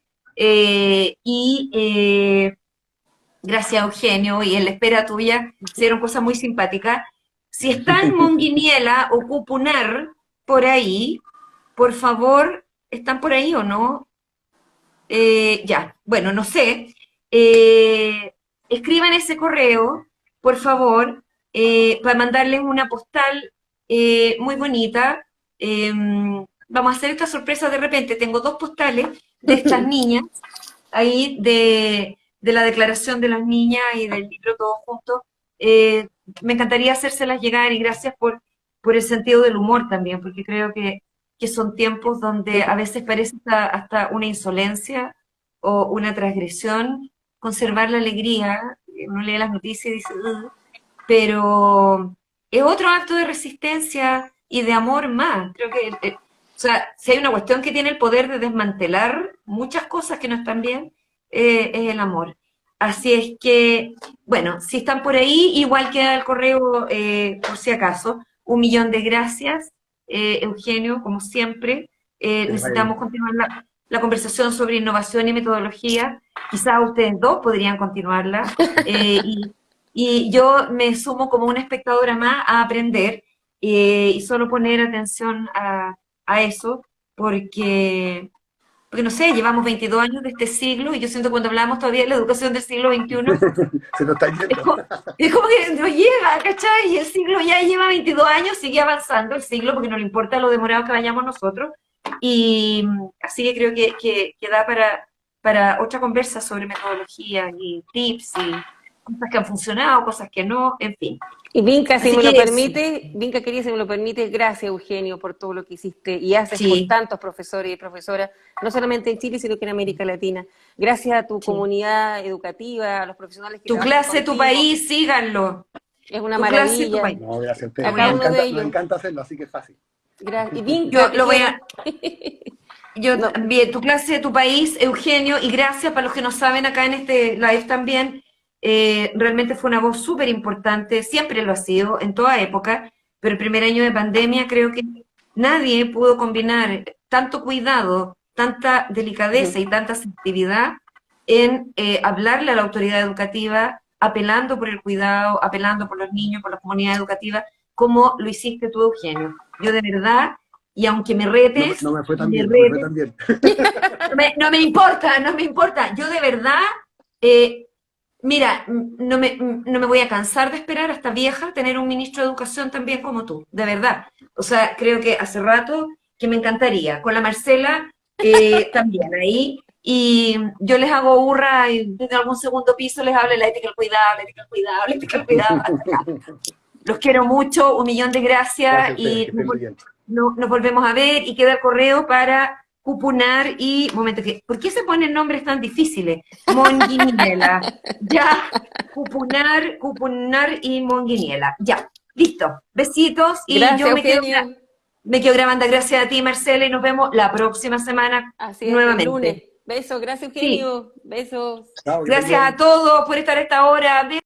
gracias a Eugenio y en la espera tuya hicieron cosas muy simpáticas. Si está en Monguiniela o Cupunar por ahí, por favor, ¿están por ahí o no? Ya, bueno, no sé. Escriban ese correo, por favor, para mandarles una postal muy bonita. Vamos a hacer esta sorpresa de repente. Tengo dos postales de estas niñas ahí de la declaración de las niñas y del libro todos juntos. Eh, Me encantaría hacérselas llegar y gracias por el sentido del humor también, porque creo que son tiempos donde a veces parece hasta una insolencia o una transgresión conservar la alegría. Uno lee las noticias y dice, "Ugh", pero es otro acto de resistencia y de amor más. Creo que, o sea, si hay una cuestión que tiene el poder de desmantelar muchas cosas que no están bien, es el amor. Así es que, bueno, si están por ahí, igual queda el correo por si acaso. 1 millón de gracias, Eugenio, como siempre. Que les vaya Necesitamos bien. continuar la conversación sobre innovación y metodología. Quizás ustedes dos podrían continuarla. Y yo me sumo como una espectadora más a aprender y solo poner atención a eso, porque no sé, llevamos 22 años de este siglo y yo siento que cuando hablamos todavía de la educación del siglo XXI, Se nos está es yendo. como, es como que no llega, ¿cachai? Y el siglo ya lleva 22 años, sigue avanzando el siglo porque no le importa lo demorado que vayamos nosotros. Y así que creo que da para otra conversa sobre metodología y tips y cosas que han funcionado, cosas que no, en fin. Y Vinca, si Así me que lo eso, permite, Vinca quería, si me lo permite, gracias Eugenio por todo lo que hiciste y haces por sí, tantos profesores y profesoras, no solamente en Chile, sino que en América Latina. Gracias a tu sí. comunidad educativa, a los profesionales que Tu trabajan clase, tu contigo. país, síganlo. Es una Tu clase, tu maravilla. país. No, gracias a Qué ustedes. A cada uno bueno. de Nos ellos. encanta hacerlo, así que es fácil. Y Vinca, Yo te lo voy quiero. a, yo No, también, tu clase, tu país, Eugenio, y gracias para los que no saben acá en este live también, realmente fue una voz súper importante, siempre lo ha sido, en toda época, pero el primer año de pandemia creo que nadie pudo combinar tanto cuidado, tanta delicadeza y tanta sensibilidad en hablarle a la autoridad educativa, apelando por el cuidado, apelando por los niños, por la comunidad educativa, como lo hiciste tú, Eugenio. Yo de verdad, y aunque me No retes, me fue tan me bien, no me fue retes, tan bien. no me importa, no me importa. Yo de verdad, mira, no me voy a cansar de esperar hasta vieja tener un ministro de educación también como tú, de verdad. O sea, creo que hace rato que me encantaría. Con la Marcela también ahí. Y yo les hago hurra y desde algún segundo piso les hablo de la ética del cuidado, la ética del cuidado, la ética del cuidado, hasta acá. Los quiero mucho, 1 millón de gracias Gracias a ustedes, y que estén bien. nos volvemos a ver y queda el correo para cupunar y, momento, ¿por qué se ponen nombres tan difíciles? Monguiniela, ya, cupunar y Monguiniela, ya, listo, besitos y gracias yo Eugenio. me quedo grabando, gracias a ti Marcela y nos vemos la próxima semana Así es, el nuevamente. lunes. Besos, gracias Sí, Eugenio. Besos. Chao, que estén gracias a bien. todos por estar a esta hora.